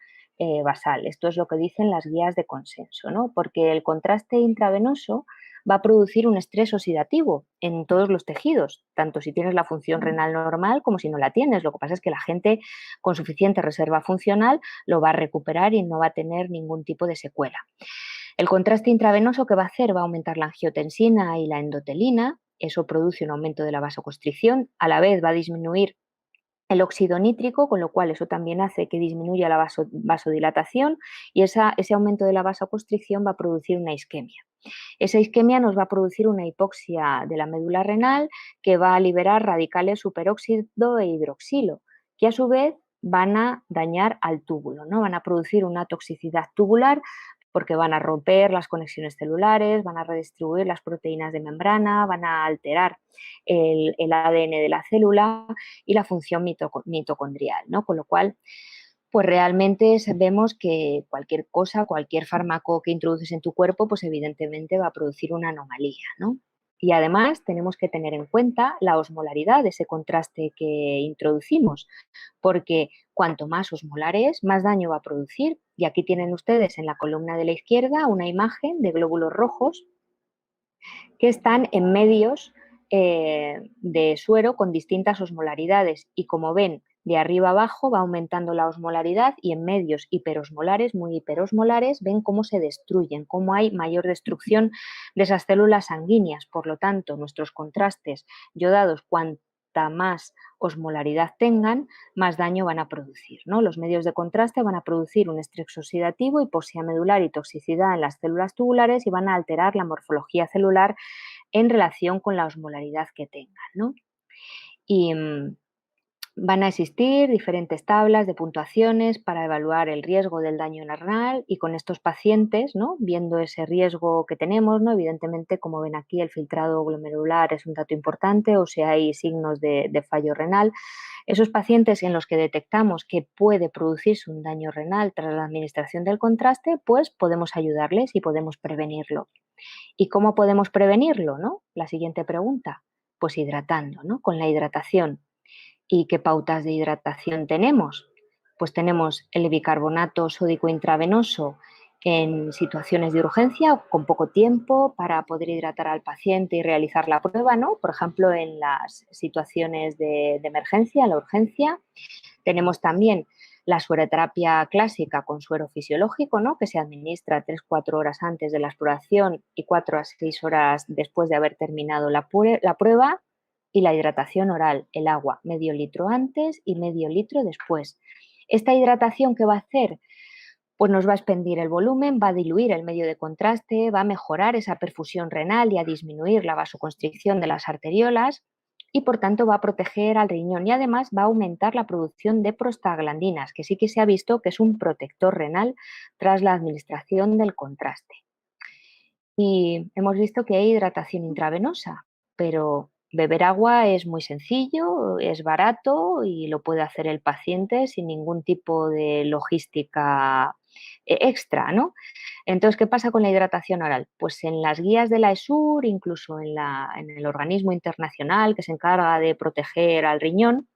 basal. Esto es lo que dicen las guías de consenso, ¿no? Porque el contraste intravenoso va a producir un estrés oxidativo en todos los tejidos, tanto si tienes la función renal normal como si no la tienes. Lo que pasa es que la gente con suficiente reserva funcional lo va a recuperar y no va a tener ningún tipo de secuela. El contraste intravenoso, ¿qué va a hacer? Va a aumentar la angiotensina y la endotelina, eso produce un aumento de la vasoconstricción, a la vez va a disminuir el óxido nítrico, con lo cual eso también hace que disminuya la vasodilatación y ese aumento de la vasoconstricción va a producir una isquemia. Esa isquemia nos va a producir una hipoxia de la médula renal que va a liberar radicales superóxido e hidroxilo, que a su vez van a dañar al túbulo, ¿no? Van a producir una toxicidad tubular porque van a romper las conexiones celulares, van a redistribuir las proteínas de membrana, van a alterar el ADN de la célula y la función mitocondrial, ¿no? Con lo cual, pues realmente vemos que cualquier cosa, cualquier fármaco que introduces en tu cuerpo, pues evidentemente va a producir una anomalía, ¿no? Y además tenemos que tener en cuenta la osmolaridad de ese contraste que introducimos, porque cuanto más osmolar es, más daño va a producir. Y aquí tienen ustedes en la columna de la izquierda una imagen de glóbulos rojos que están en medios de suero con distintas osmolaridades y como ven de arriba abajo va aumentando la osmolaridad y en medios hiperosmolares, muy hiperosmolares, ven cómo se destruyen, cómo hay mayor destrucción de esas células sanguíneas. Por lo tanto, nuestros contrastes yodados, cuanta más osmolaridad tengan, más daño van a producir, ¿no? Los medios de contraste van a producir un estrés oxidativo, hipoxia medular y toxicidad en las células tubulares y van a alterar la morfología celular en relación con la osmolaridad que tengan, ¿no? Y van a existir diferentes tablas de puntuaciones para evaluar el riesgo del daño renal y con estos pacientes, ¿no? Viendo ese riesgo que tenemos, ¿no? Evidentemente, como ven aquí, el filtrado glomerular es un dato importante o si hay signos de fallo renal. Esos pacientes en los que detectamos que puede producirse un daño renal tras la administración del contraste, pues podemos ayudarles y podemos prevenirlo. ¿Y cómo podemos prevenirlo, no? La siguiente pregunta, pues hidratando, ¿no? Con la hidratación. ¿Y qué pautas de hidratación tenemos? Pues tenemos el bicarbonato sódico intravenoso en situaciones de urgencia, con poco tiempo para poder hidratar al paciente y realizar la prueba, ¿no? Por ejemplo, en las situaciones de emergencia, la urgencia. Tenemos también la sueroterapia clásica con suero fisiológico, ¿no? Que se administra 3-4 horas antes de la exploración y 4 a 6 horas después de haber terminado la prueba. Y la hidratación oral, el agua, medio litro antes y medio litro después. Esta hidratación, ¿qué va a hacer? Pues nos va a expandir el volumen, va a diluir el medio de contraste, va a mejorar esa perfusión renal y a disminuir la vasoconstricción de las arteriolas y por tanto va a proteger al riñón y además va a aumentar la producción de prostaglandinas, que sí que se ha visto que es un protector renal tras la administración del contraste. Y hemos visto que hay hidratación intravenosa, pero Beber agua es muy sencillo, es barato y lo puede hacer el paciente sin ningún tipo de logística extra, ¿no? Entonces, ¿qué pasa con la hidratación oral? Pues en las guías de la ESUR, incluso en el organismo internacional que se encarga de proteger al riñón,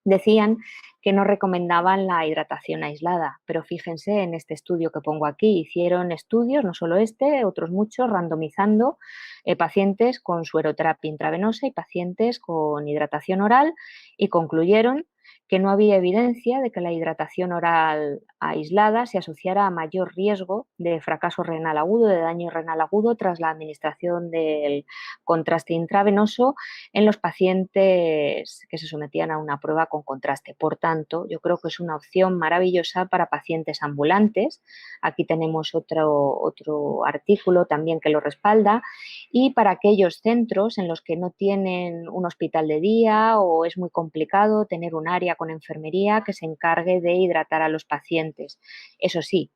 decían que no recomendaban la hidratación aislada, pero fíjense en este estudio que pongo aquí, hicieron estudios, no solo este, otros muchos, randomizando pacientes con sueroterapia intravenosa y pacientes con hidratación oral y concluyeron que no había evidencia de que la hidratación oral aislada se asociara a mayor riesgo de fracaso renal agudo, de daño renal agudo tras la administración del contraste intravenoso en los pacientes que se sometían a una prueba con contraste. Por tanto, yo creo que es una opción maravillosa para pacientes ambulantes. Aquí tenemos otro artículo también que lo respalda. Y para aquellos centros en los que no tienen un hospital de día o es muy complicado tener un área con enfermería que se encargue de hidratar a los pacientes. Eso sí,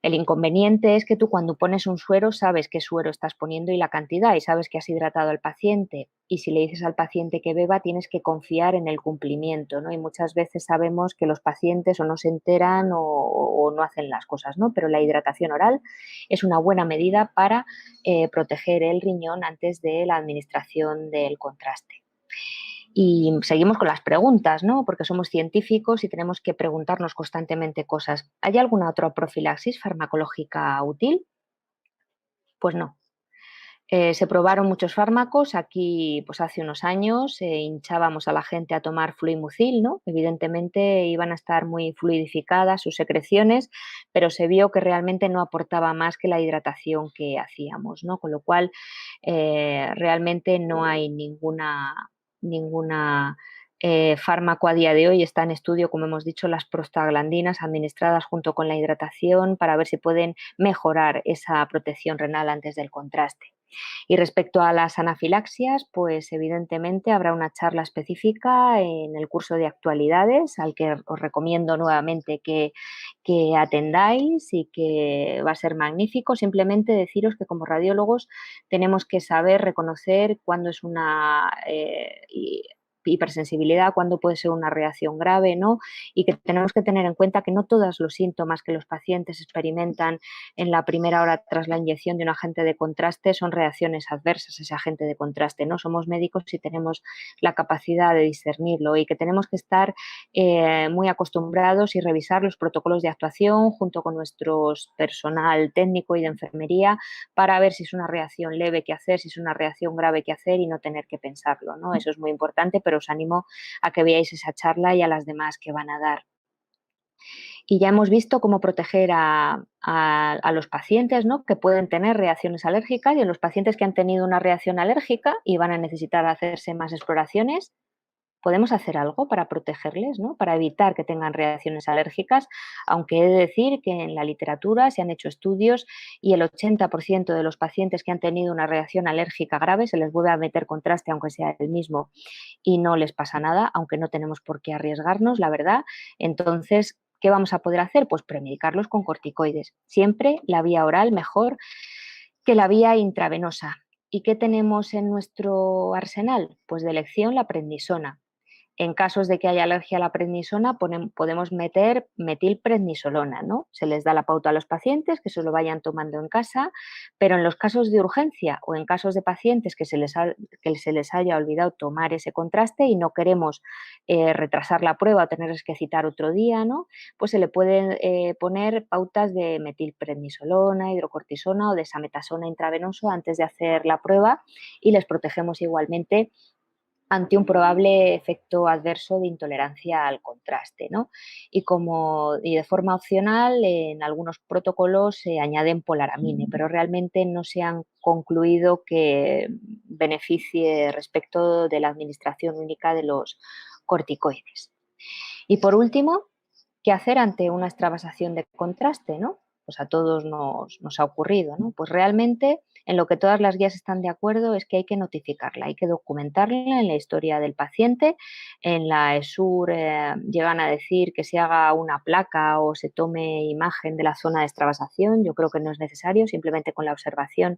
el inconveniente es que tú cuando pones un suero sabes qué suero estás poniendo y la cantidad y sabes que has hidratado al paciente y si le dices al paciente que beba tienes que confiar en el cumplimiento, ¿no? Y muchas veces sabemos que los pacientes o no se enteran o no hacen las cosas, ¿no? Pero la hidratación oral es una buena medida para proteger el riñón antes de la administración del contraste. Y seguimos con las preguntas, ¿no? Porque somos científicos y tenemos que preguntarnos constantemente cosas. ¿Hay alguna otra profilaxis farmacológica útil? Pues no. Se probaron muchos fármacos. Aquí, pues hace unos años, hinchábamos a la gente a tomar fluimucil, ¿no? Evidentemente iban a estar muy fluidificadas sus secreciones, pero se vio que realmente no aportaba más que la hidratación que hacíamos, ¿no? Con lo cual, realmente no hay ninguna fármaco a día de hoy. Está en estudio, como hemos dicho, las prostaglandinas administradas junto con la hidratación para ver si pueden mejorar esa protección renal antes del contraste. Y respecto a las anafilaxias, pues evidentemente habrá una charla específica en el curso de actualidades al que os recomiendo nuevamente que atendáis y que va a ser magnífico. Simplemente deciros que como radiólogos tenemos que saber reconocer cuándo es una hipersensibilidad, cuándo puede ser una reacción grave, ¿no? Y que tenemos que tener en cuenta que no todos los síntomas que los pacientes experimentan en la primera hora tras la inyección de un agente de contraste son reacciones adversas a ese agente de contraste, ¿no? Somos médicos y tenemos la capacidad de discernirlo y que tenemos que estar muy acostumbrados y revisar los protocolos de actuación junto con nuestro personal técnico y de enfermería para ver si es una reacción leve que hacer, si es una reacción grave que hacer y no tener que pensarlo, ¿no? Eso es muy importante, pero os animo a que veáis esa charla y a las demás que van a dar. Y ya hemos visto cómo proteger a los pacientes, ¿no? Que pueden tener reacciones alérgicas y en los pacientes que han tenido una reacción alérgica y van a necesitar hacerse más exploraciones, podemos hacer algo para protegerles, ¿no? Para evitar que tengan reacciones alérgicas, aunque he de decir que en la literatura se han hecho estudios y el 80% de los pacientes que han tenido una reacción alérgica grave se les vuelve a meter contraste, aunque sea el mismo, y no les pasa nada, aunque no tenemos por qué arriesgarnos, la verdad. Entonces, ¿qué vamos a poder hacer? Pues premedicarlos con corticoides. Siempre la vía oral mejor que la vía intravenosa. ¿Y qué tenemos en nuestro arsenal? Pues de elección la prednisona. En casos de que haya alergia a la prednisona, podemos meter metilprednisolona, ¿no? Se les da la pauta a los pacientes que se lo vayan tomando en casa, pero en los casos de urgencia o en casos de pacientes que se les haya olvidado tomar ese contraste y no queremos retrasar la prueba o tener que citar otro día, ¿no? Pues se le pueden poner pautas de metilprednisolona, hidrocortisona o desametasona intravenoso antes de hacer la prueba y les protegemos igualmente ante un probable efecto adverso de intolerancia al contraste, ¿no? Y de forma opcional, en algunos protocolos se añaden polaramine, pero realmente no se han concluido que beneficie respecto de la administración única de los corticoides. Y por último, ¿qué hacer ante una extravasación de contraste, ¿no? pues a todos nos ha ocurrido, ¿no? Pues realmente en lo que todas las guías están de acuerdo es que hay que notificarla, hay que documentarla en la historia del paciente. En la ESUR llegan a decir que se haga una placa o se tome imagen de la zona de extravasación. Yo creo que no es necesario, simplemente con la observación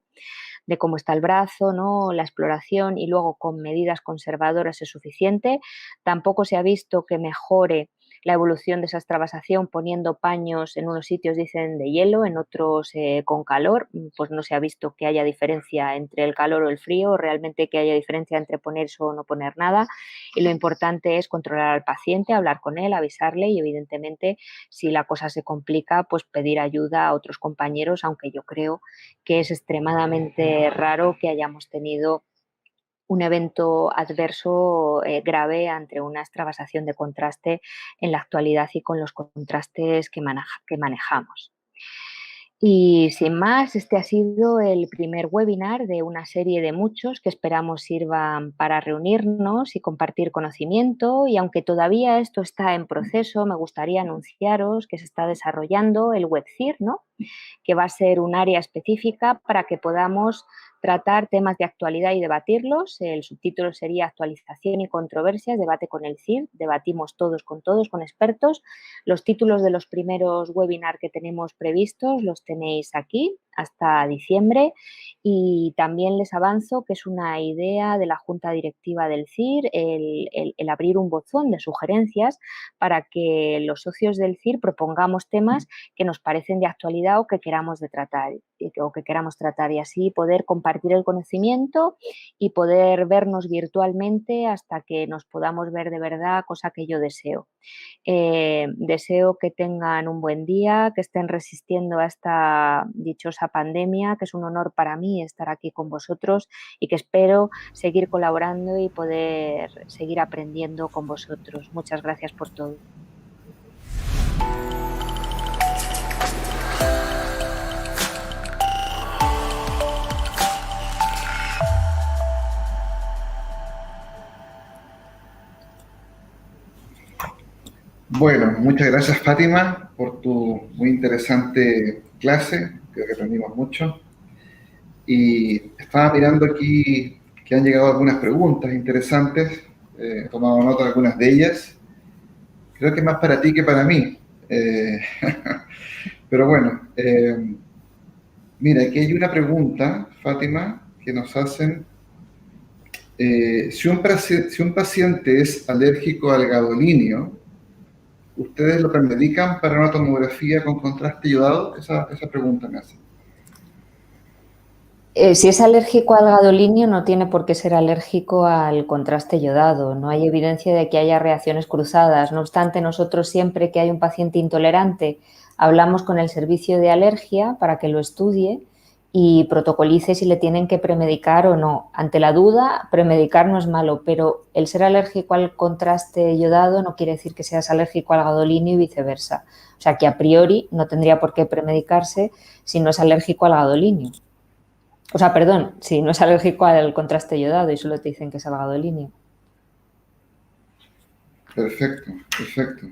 de cómo está el brazo, ¿no? La exploración y luego con medidas conservadoras es suficiente. Tampoco se ha visto que mejore la evolución de esa extravasación poniendo paños en unos sitios dicen de hielo, en otros con calor, pues no se ha visto que haya diferencia entre el calor o el frío, realmente que haya diferencia entre poner eso o no poner nada, y lo importante es controlar al paciente, hablar con él, avisarle y evidentemente si la cosa se complica pues pedir ayuda a otros compañeros, aunque yo creo que es extremadamente raro que hayamos tenido un evento adverso grave ante una extravasación de contraste en la actualidad y con los contrastes que manejamos. Y sin más, este ha sido el primer webinar de una serie de muchos que esperamos sirvan para reunirnos y compartir conocimiento. Y aunque todavía esto está en proceso, me gustaría anunciaros que se está desarrollando el WebCIR, ¿no? Que va a ser un área específica para que podamos tratar temas de actualidad y debatirlos. El subtítulo sería Actualización y controversias, debate con el CIR, debatimos todos, con expertos. Los títulos de los primeros webinars que tenemos previstos los tenéis aquí hasta diciembre y también les avanzo que es una idea de la Junta Directiva del CIR el abrir un buzón de sugerencias para que los socios del CIR propongamos temas que nos parecen de actualidad o que queramos tratar y así poder compartir el conocimiento y poder vernos virtualmente hasta que nos podamos ver de verdad, cosa que yo deseo. Deseo que tengan un buen día, que estén resistiendo a esta dichosa pandemia, que es un honor para mí estar aquí con vosotros y que espero seguir colaborando y poder seguir aprendiendo con vosotros. Muchas gracias por todo.
Bueno, muchas gracias Fátima por tu muy interesante clase, creo que aprendimos mucho. Y estaba mirando aquí que han llegado algunas preguntas interesantes, he tomado nota de algunas de ellas. Creo que es más para ti que para mí. Pero bueno, mira, aquí hay una pregunta, Fátima, que nos hacen. Si un paciente es alérgico al gadolinio, ¿ustedes lo premedican para una tomografía con contraste iodado? Esa pregunta me hace.
Si es alérgico al gadolinio, no tiene por qué ser alérgico al contraste iodado. No hay evidencia de que haya reacciones cruzadas. No obstante, nosotros siempre que hay un paciente intolerante, hablamos con el servicio de alergia para que lo estudie y protocolice si le tienen que premedicar o no. Ante la duda, premedicar no es malo, pero el ser alérgico al contraste iodado no quiere decir que seas alérgico al gadolinio y viceversa. O sea que a priori no tendría por qué premedicarse si no es alérgico al gadolinio. O sea, perdón, si no es alérgico al contraste iodado y solo te dicen que es al gadolinio.
Perfecto, perfecto.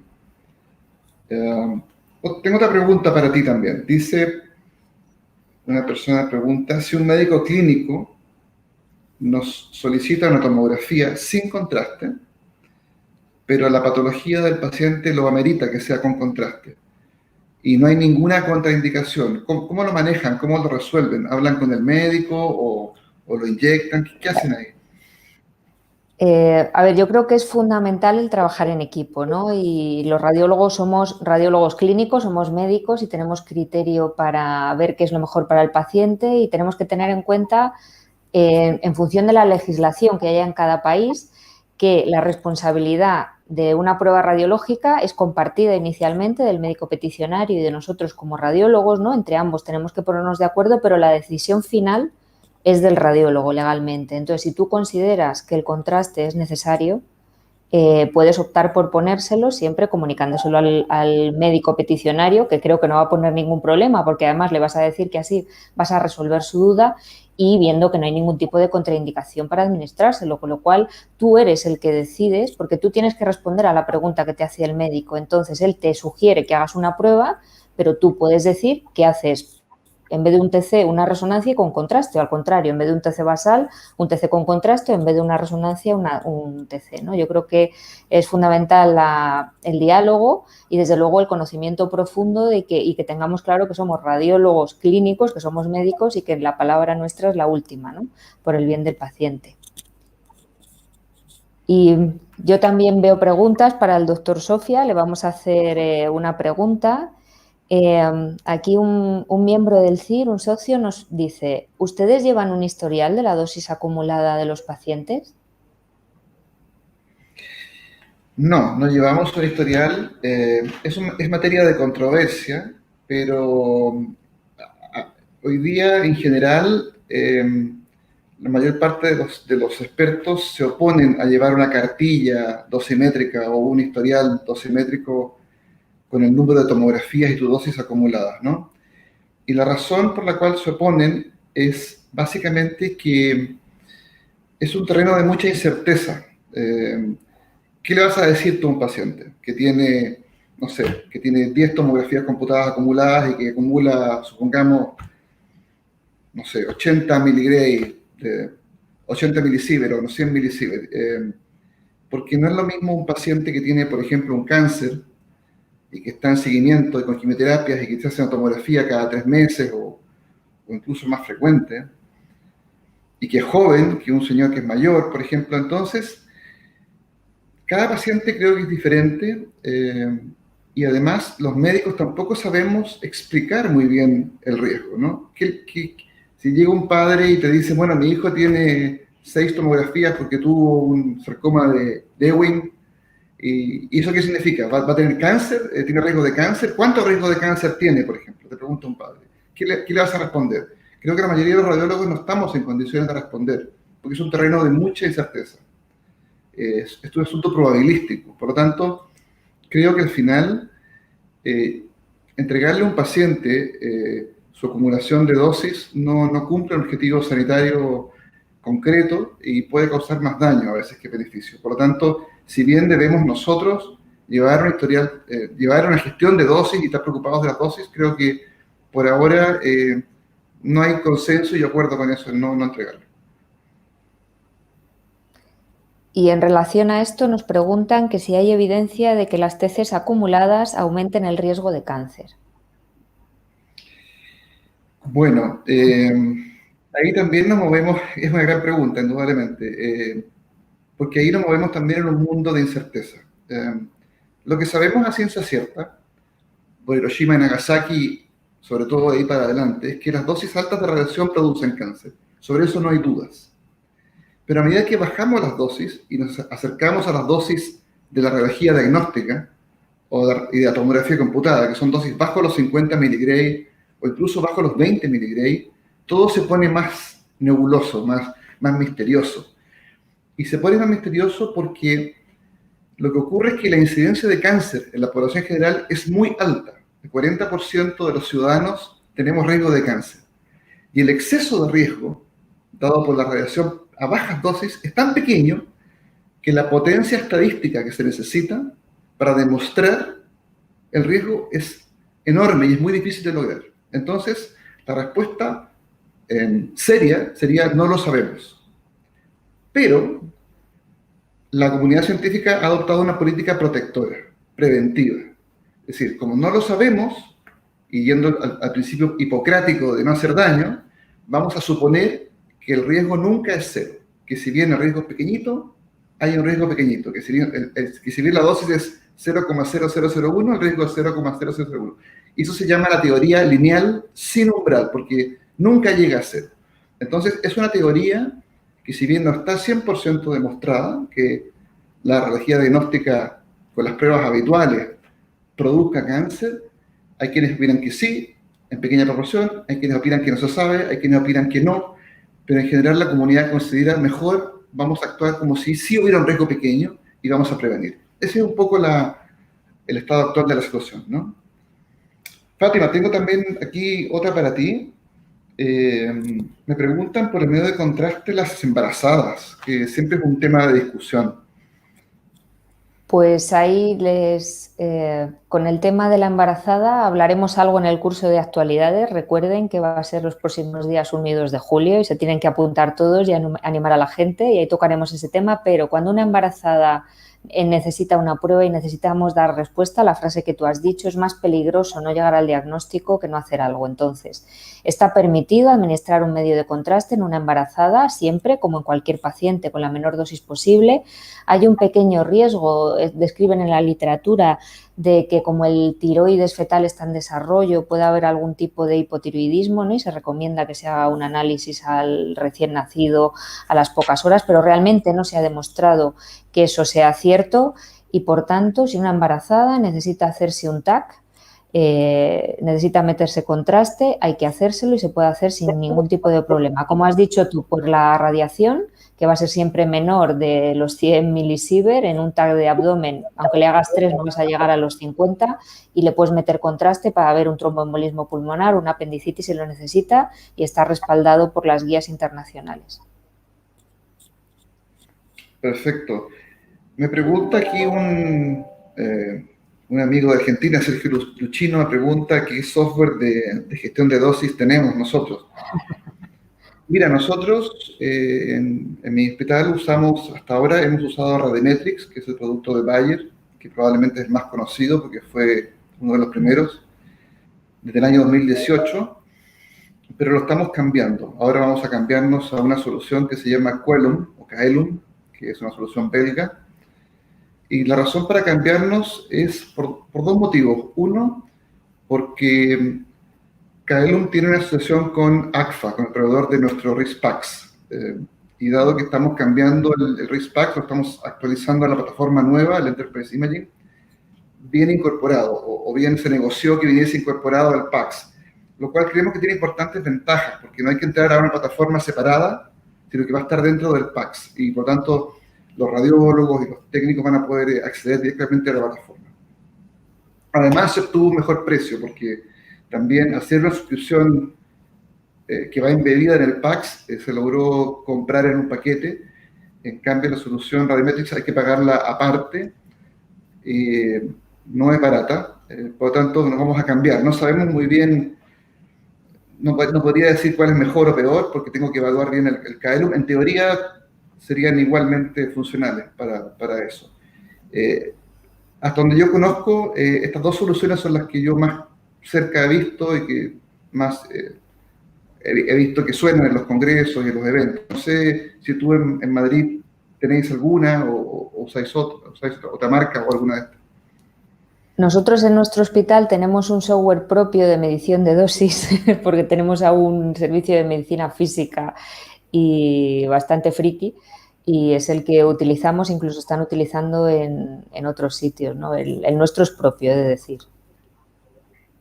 Tengo otra pregunta para ti también. Dice, una persona pregunta, si un médico clínico nos solicita una tomografía sin contraste, pero la patología del paciente lo amerita que sea con contraste, y no hay ninguna contraindicación, ¿cómo lo manejan? ¿Cómo lo resuelven? ¿Hablan con el médico o lo inyectan? ¿Qué hacen ahí?
A ver, yo creo que es fundamental el trabajar en equipo, ¿no? Y los radiólogos somos radiólogos clínicos, somos médicos y tenemos criterio para ver qué es lo mejor para el paciente y tenemos que tener en cuenta, en función de la legislación que haya en cada país, que la responsabilidad de una prueba radiológica es compartida inicialmente del médico peticionario y de nosotros como radiólogos, ¿no? Entre ambos tenemos que ponernos de acuerdo, pero la decisión final es del radiólogo legalmente. Entonces, si tú consideras que el contraste es necesario, puedes optar por ponérselo siempre comunicándoselo al médico peticionario, que creo que no va a poner ningún problema, porque además le vas a decir que así vas a resolver su duda y viendo que no hay ningún tipo de contraindicación para administrárselo, con lo cual tú eres el que decides, porque tú tienes que responder a la pregunta que te hacía el médico. Entonces, él te sugiere que hagas una prueba, pero tú puedes decir qué haces. En vez de un TC, una resonancia con contraste, o al contrario, en vez de un TC basal, un TC con contraste, o en vez de una resonancia, un TC, ¿no? Yo creo que es fundamental el diálogo y, desde luego, el conocimiento profundo y que tengamos claro que somos radiólogos clínicos, que somos médicos y que la palabra nuestra es la última, ¿no? Por el bien del paciente. Y yo también veo preguntas para el doctor Sofia. Le vamos a hacer una pregunta. Aquí un miembro del CIR, un socio, nos dice: ¿ustedes llevan un historial de la dosis acumulada de los pacientes?
No, no llevamos un historial. Es materia de controversia, pero hoy día, en general, la mayor parte de los expertos se oponen a llevar una cartilla dosimétrica o un historial dosimétrico con el número de tomografías y tu dosis acumuladas, ¿no? Y la razón por la cual se oponen es básicamente que es un terreno de mucha incerteza. ¿Qué le vas a decir tú a un paciente que tiene, no sé, que tiene 10 tomografías computadas acumuladas y que acumula, supongamos, no sé, 80 miligray, 80 milisievert o no 100 milisievert? Porque no es lo mismo un paciente que tiene, por ejemplo, un cáncer y que está en seguimiento y con quimioterapias y que se hace una tomografía cada 3 meses o incluso más frecuente, y que es joven, que un señor que es mayor, por ejemplo. Entonces, cada paciente creo que es diferente, y además los médicos tampoco sabemos explicar muy bien el riesgo, ¿no? Si llega un padre y te dice, bueno, mi hijo tiene 6 tomografías porque tuvo un sarcoma de Ewing, ¿y eso qué significa? ¿Va a tener cáncer? ¿Tiene riesgo de cáncer? ¿Cuánto riesgo de cáncer tiene, por ejemplo? Te pregunta un padre. ¿Qué le vas a responder? Creo que la mayoría de los radiólogos no estamos en condiciones de responder, porque es un terreno de mucha incerteza. Es un asunto probabilístico. Por lo tanto, creo que al final, entregarle a un paciente su acumulación de dosis no cumple un objetivo sanitario concreto y puede causar más daño a veces que beneficio. Por lo tanto, si bien debemos nosotros llevar una historial, llevar una gestión de dosis y estar preocupados de las dosis, creo que por ahora no hay consenso y acuerdo con eso, en no entregarlo.
Y en relación a esto nos preguntan que si hay evidencia de que las TCs acumuladas aumenten el riesgo de cáncer.
Bueno, ahí también nos movemos, es una gran pregunta, indudablemente, porque ahí nos movemos también en un mundo de incerteza. Lo que sabemos a ciencia cierta, por Hiroshima y Nagasaki, sobre todo de ahí para adelante, es que las dosis altas de radiación producen cáncer. Sobre eso no hay dudas. Pero a medida que bajamos las dosis y nos acercamos a las dosis de la radiología diagnóstica y de la tomografía computada, que son dosis bajo los 50 miligray o incluso bajo los 20 miligray, todo se pone más nebuloso, más misterioso. Y se pone más misterioso porque lo que ocurre es que la incidencia de cáncer en la población general es muy alta. El 40% de los ciudadanos tenemos riesgo de cáncer. Y el exceso de riesgo, dado por la radiación a bajas dosis, es tan pequeño que la potencia estadística que se necesita para demostrar el riesgo es enorme y es muy difícil de lograr. Entonces, la respuesta seria sería: no lo sabemos. Pero la comunidad científica ha adoptado una política protectora, preventiva. Es decir, como no lo sabemos, y yendo al principio hipocrático de no hacer daño, vamos a suponer que el riesgo nunca es cero, que si bien el riesgo es pequeñito, hay un riesgo pequeñito, que si bien la dosis es 0,0001, el riesgo es 0,0001. Y eso se llama la teoría lineal sin umbral, porque nunca llega a cero. Entonces, es una teoría que, si bien no está 100% demostrada, que la radiología diagnóstica con las pruebas habituales produzca cáncer, hay quienes opinan que sí, en pequeña proporción, hay quienes opinan que no se sabe, hay quienes opinan que no, pero en general la comunidad considera mejor, vamos a actuar como si sí hubiera un riesgo pequeño, y vamos a prevenir. Ese es un poco el estado actual de la situación, ¿no? Fátima, tengo también aquí otra para ti. Me preguntan por el medio de contraste las embarazadas, que siempre es un tema de discusión.
Pues ahí con el tema de la embarazada hablaremos algo en el curso de actualidades. Recuerden que va a ser los próximos días 1 y 2 de julio y se tienen que apuntar todos y animar a la gente y ahí tocaremos ese tema, pero cuando una embarazada necesita una prueba y necesitamos dar respuesta, la frase que tú has dicho, es más peligroso no llegar al diagnóstico que no hacer algo. Entonces, está permitido administrar un medio de contraste en una embarazada siempre, como en cualquier paciente, con la menor dosis posible. Hay un pequeño riesgo, describen en la literatura, de que como el tiroides fetal está en desarrollo puede haber algún tipo de hipotiroidismo, ¿no? Y se recomienda que se haga un análisis al recién nacido a las pocas horas, pero realmente no se ha demostrado que eso sea cierto y, por tanto, si una embarazada necesita hacerse un TAC, necesita meterse contraste, hay que hacérselo y se puede hacer sin ningún tipo de problema. Como has dicho tú, por la radiación, que va a ser siempre menor de los 100 milisievert, en un TAC de abdomen, aunque le hagas 3 no vas a llegar a los 50 y le puedes meter contraste para ver un tromboembolismo pulmonar, una apendicitis si lo necesita y está respaldado por las guías internacionales.
Perfecto. Me pregunta aquí un amigo de Argentina, Sergio Luchino, me pregunta qué software de gestión de dosis tenemos nosotros. Mira, nosotros en mi hospital hasta ahora hemos usado Radiometrics, que es el producto de Bayer, que probablemente es el más conocido porque fue uno de los primeros, desde el año 2018, pero lo estamos cambiando. Ahora vamos a cambiarnos a una solución que se llama Quellum, o Kaelum, que es una solución belga. Y la razón para cambiarnos es por 2 motivos. Uno, porque Kaelum tiene una asociación con ACFA, con el proveedor de nuestro RIS-PACS. Y dado que estamos cambiando el RIS-PACS, lo estamos actualizando a la plataforma nueva, el Enterprise Imaging, viene incorporado, o bien se negoció que viniese incorporado al PACS, lo cual creemos que tiene importantes ventajas, porque no hay que entrar a una plataforma separada, sino que va a estar dentro del PACS, y por tanto los radiólogos y los técnicos van a poder acceder directamente a la plataforma. Además, se obtuvo un mejor precio, porque también hacer una suscripción que va embebida en el PACS se logró comprar en un paquete. En cambio, la solución Radiometrics hay que pagarla aparte. No es barata, por lo tanto nos vamos a cambiar. No sabemos muy bien, no podría decir cuál es mejor o peor, porque tengo que evaluar bien el Kaelum. En teoría serían igualmente funcionales para eso. Hasta donde yo conozco, estas 2 soluciones son las que yo más cerca he visto y que más he visto que suenan en los congresos y en los eventos. No sé si tú en Madrid tenéis alguna o usáis otra marca o alguna de estas.
Nosotros en nuestro hospital tenemos un software propio de medición de dosis porque tenemos aún un servicio de medicina física y bastante friki, y es el que utilizamos, incluso están utilizando en otros sitios, ¿no? El nuestro es propio, he de decir.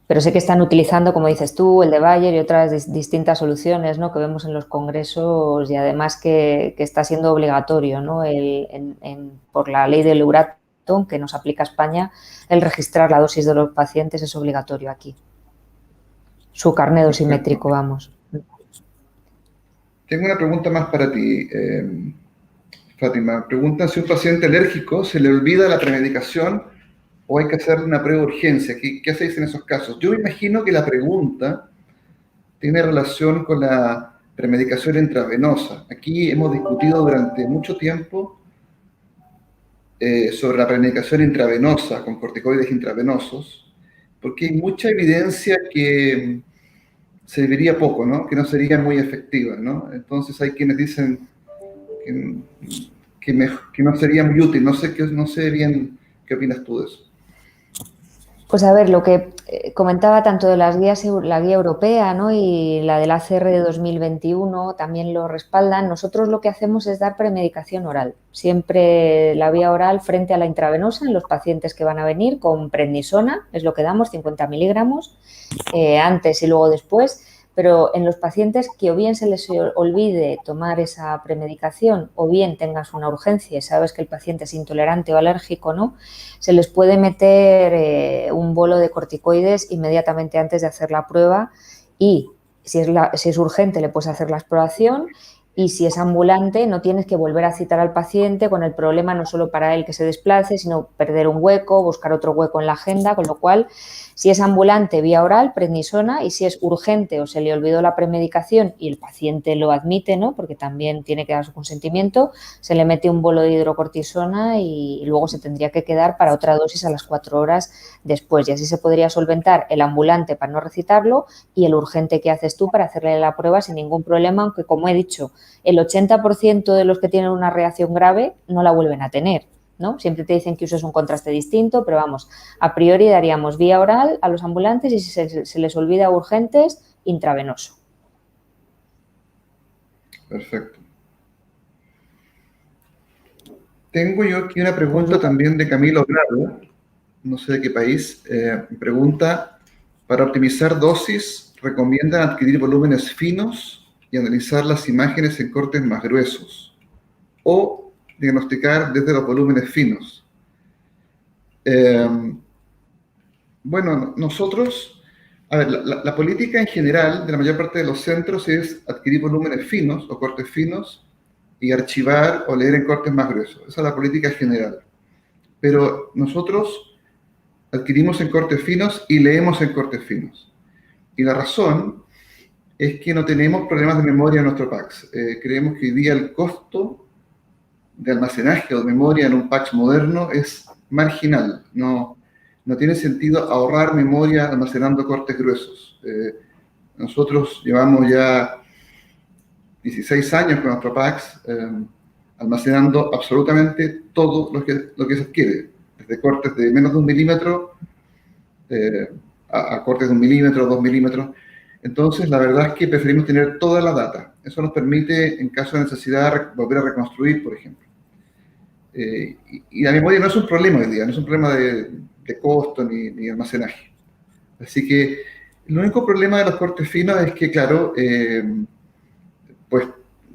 Pero sé que están utilizando, como dices tú, el de Bayer y otras distintas soluciones, ¿no?, que vemos en los congresos, y además que está siendo obligatorio, ¿no?, por la ley del Euratom que nos aplica España, el registrar la dosis de los pacientes es obligatorio aquí. Su carné dosimétrico, vamos.
Tengo una pregunta más para ti, Fátima. Preguntan si a un paciente alérgico se le olvida la premedicación o hay que hacerle una prueba de urgencia. ¿Qué hacéis en esos casos? Yo me imagino que la pregunta tiene relación con la premedicación intravenosa. Aquí hemos discutido durante mucho tiempo sobre la premedicación intravenosa con corticoides intravenosos, porque hay mucha evidencia que serviría poco, ¿no? Que no sería muy efectiva, ¿no? Entonces hay quienes dicen que no sería muy útil. No sé bien qué opinas tú de eso.
Pues a ver, lo que comentaba tanto de las guías, la guía europea, ¿no?, y la del ACR de 2021 también lo respaldan. Nosotros lo que hacemos es dar premedicación oral, siempre la vía oral frente a la intravenosa en los pacientes que van a venir con prednisona, es lo que damos, 50 miligramos, antes y luego después, Pero en los pacientes que o bien se les olvide tomar esa premedicación o bien tengas una urgencia y sabes que el paciente es intolerante o alérgico, ¿no? Se les puede meter un bolo de corticoides inmediatamente antes de hacer la prueba y si es urgente le puedes hacer la exploración. Y si es ambulante, no tienes que volver a citar al paciente con el problema no solo para él que se desplace, sino perder un hueco, buscar otro hueco en la agenda, con lo cual, si es ambulante, vía oral, prednisona, y si es urgente o se le olvidó la premedicación y el paciente lo admite, ¿no? Porque también tiene que dar su consentimiento, se le mete un bolo de hidrocortisona y luego se tendría que quedar para otra dosis a las 4 horas después. Y así se podría solventar el ambulante para no recitarlo y el urgente que haces tú para hacerle la prueba sin ningún problema, aunque, como he dicho, el 80% de los que tienen una reacción grave no la vuelven a tener, ¿no? Siempre te dicen que uses un contraste distinto, pero vamos, a priori daríamos vía oral a los ambulantes y si se les olvida urgentes, intravenoso.
Perfecto. Tengo yo aquí una pregunta también de Camilo Grado, no sé de qué país. Pregunta, para optimizar dosis, ¿recomiendan adquirir volúmenes finos y analizar las imágenes en cortes más gruesos o diagnosticar desde los volúmenes finos? Bueno, nosotros, a ver, la política en general de la mayor parte de los centros es adquirir volúmenes finos o cortes finos y archivar o leer en cortes más gruesos. Esa es la política general. Pero nosotros adquirimos en cortes finos y leemos en cortes finos. Y la razón es que no tenemos problemas de memoria en nuestro PACS. Creemos que hoy día el costo de almacenaje o de memoria en un PACS moderno es marginal. No tiene sentido ahorrar memoria almacenando cortes gruesos. Nosotros llevamos ya 16 años con nuestro PACS almacenando absolutamente todo lo que se adquiere, desde cortes de menos de 1 milímetro a cortes de 1 milímetro, 2 milímetros. Entonces, la verdad es que preferimos tener toda la data. Eso nos permite, en caso de necesidad, volver a reconstruir, por ejemplo. Y la memoria no es un problema hoy día, no es un problema de costo ni almacenaje. Así que el único problema de los cortes finos es que, claro, pues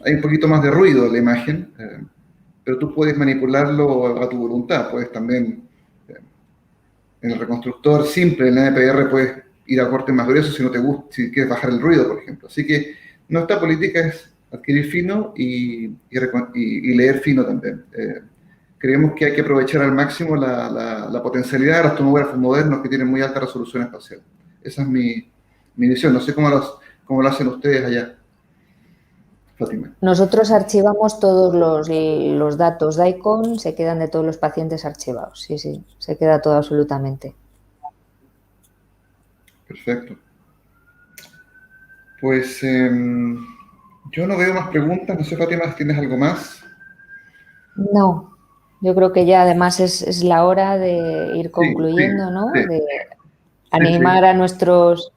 hay un poquito más de ruido en la imagen, pero tú puedes manipularlo a tu voluntad. Puedes también, en el reconstructor simple, en la NPR, puedes ir a cortes más gruesos si no te gusta, si quieres bajar el ruido, por ejemplo. Así que nuestra política es adquirir fino y leer fino también. Creemos que hay que aprovechar al máximo la potencialidad de los tomógrafos modernos que tienen muy alta resolución espacial. Esa es mi visión. No sé cómo lo hacen ustedes allá, Fátima.
Nosotros archivamos todos los datos DICOM, se quedan de todos los pacientes archivados. Sí, se queda todo absolutamente.
Perfecto. Pues yo no veo más preguntas. No sé, Fátima, ¿tienes algo más?
No, yo creo que ya además es la hora de ir concluyendo,
sí,
¿no?
Sí.
De animar a nuestros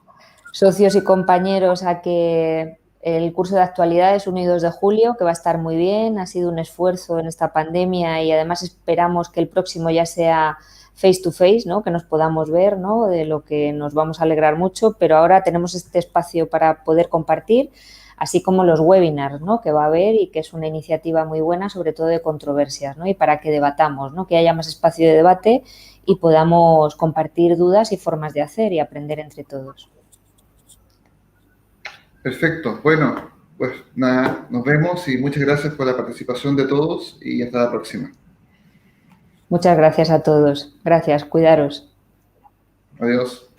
socios y compañeros a que el curso de actualidades Unidos de Julio, que va a estar muy bien, ha sido un esfuerzo en esta pandemia y además esperamos que el próximo ya sea face to face, ¿no? Que nos podamos ver, ¿no? De lo que nos vamos a alegrar mucho, pero ahora tenemos este espacio para poder compartir, así como los webinars, ¿no? Que va a haber y que es una iniciativa muy buena, sobre todo de controversias, ¿no? Y para que debatamos, ¿no? Que haya más espacio de debate y podamos compartir dudas y formas de hacer y aprender entre todos.
Perfecto. Bueno, pues nada, nos vemos y muchas gracias por la participación de todos y hasta la próxima.
Muchas gracias a todos. Gracias, cuidaros.
Adiós.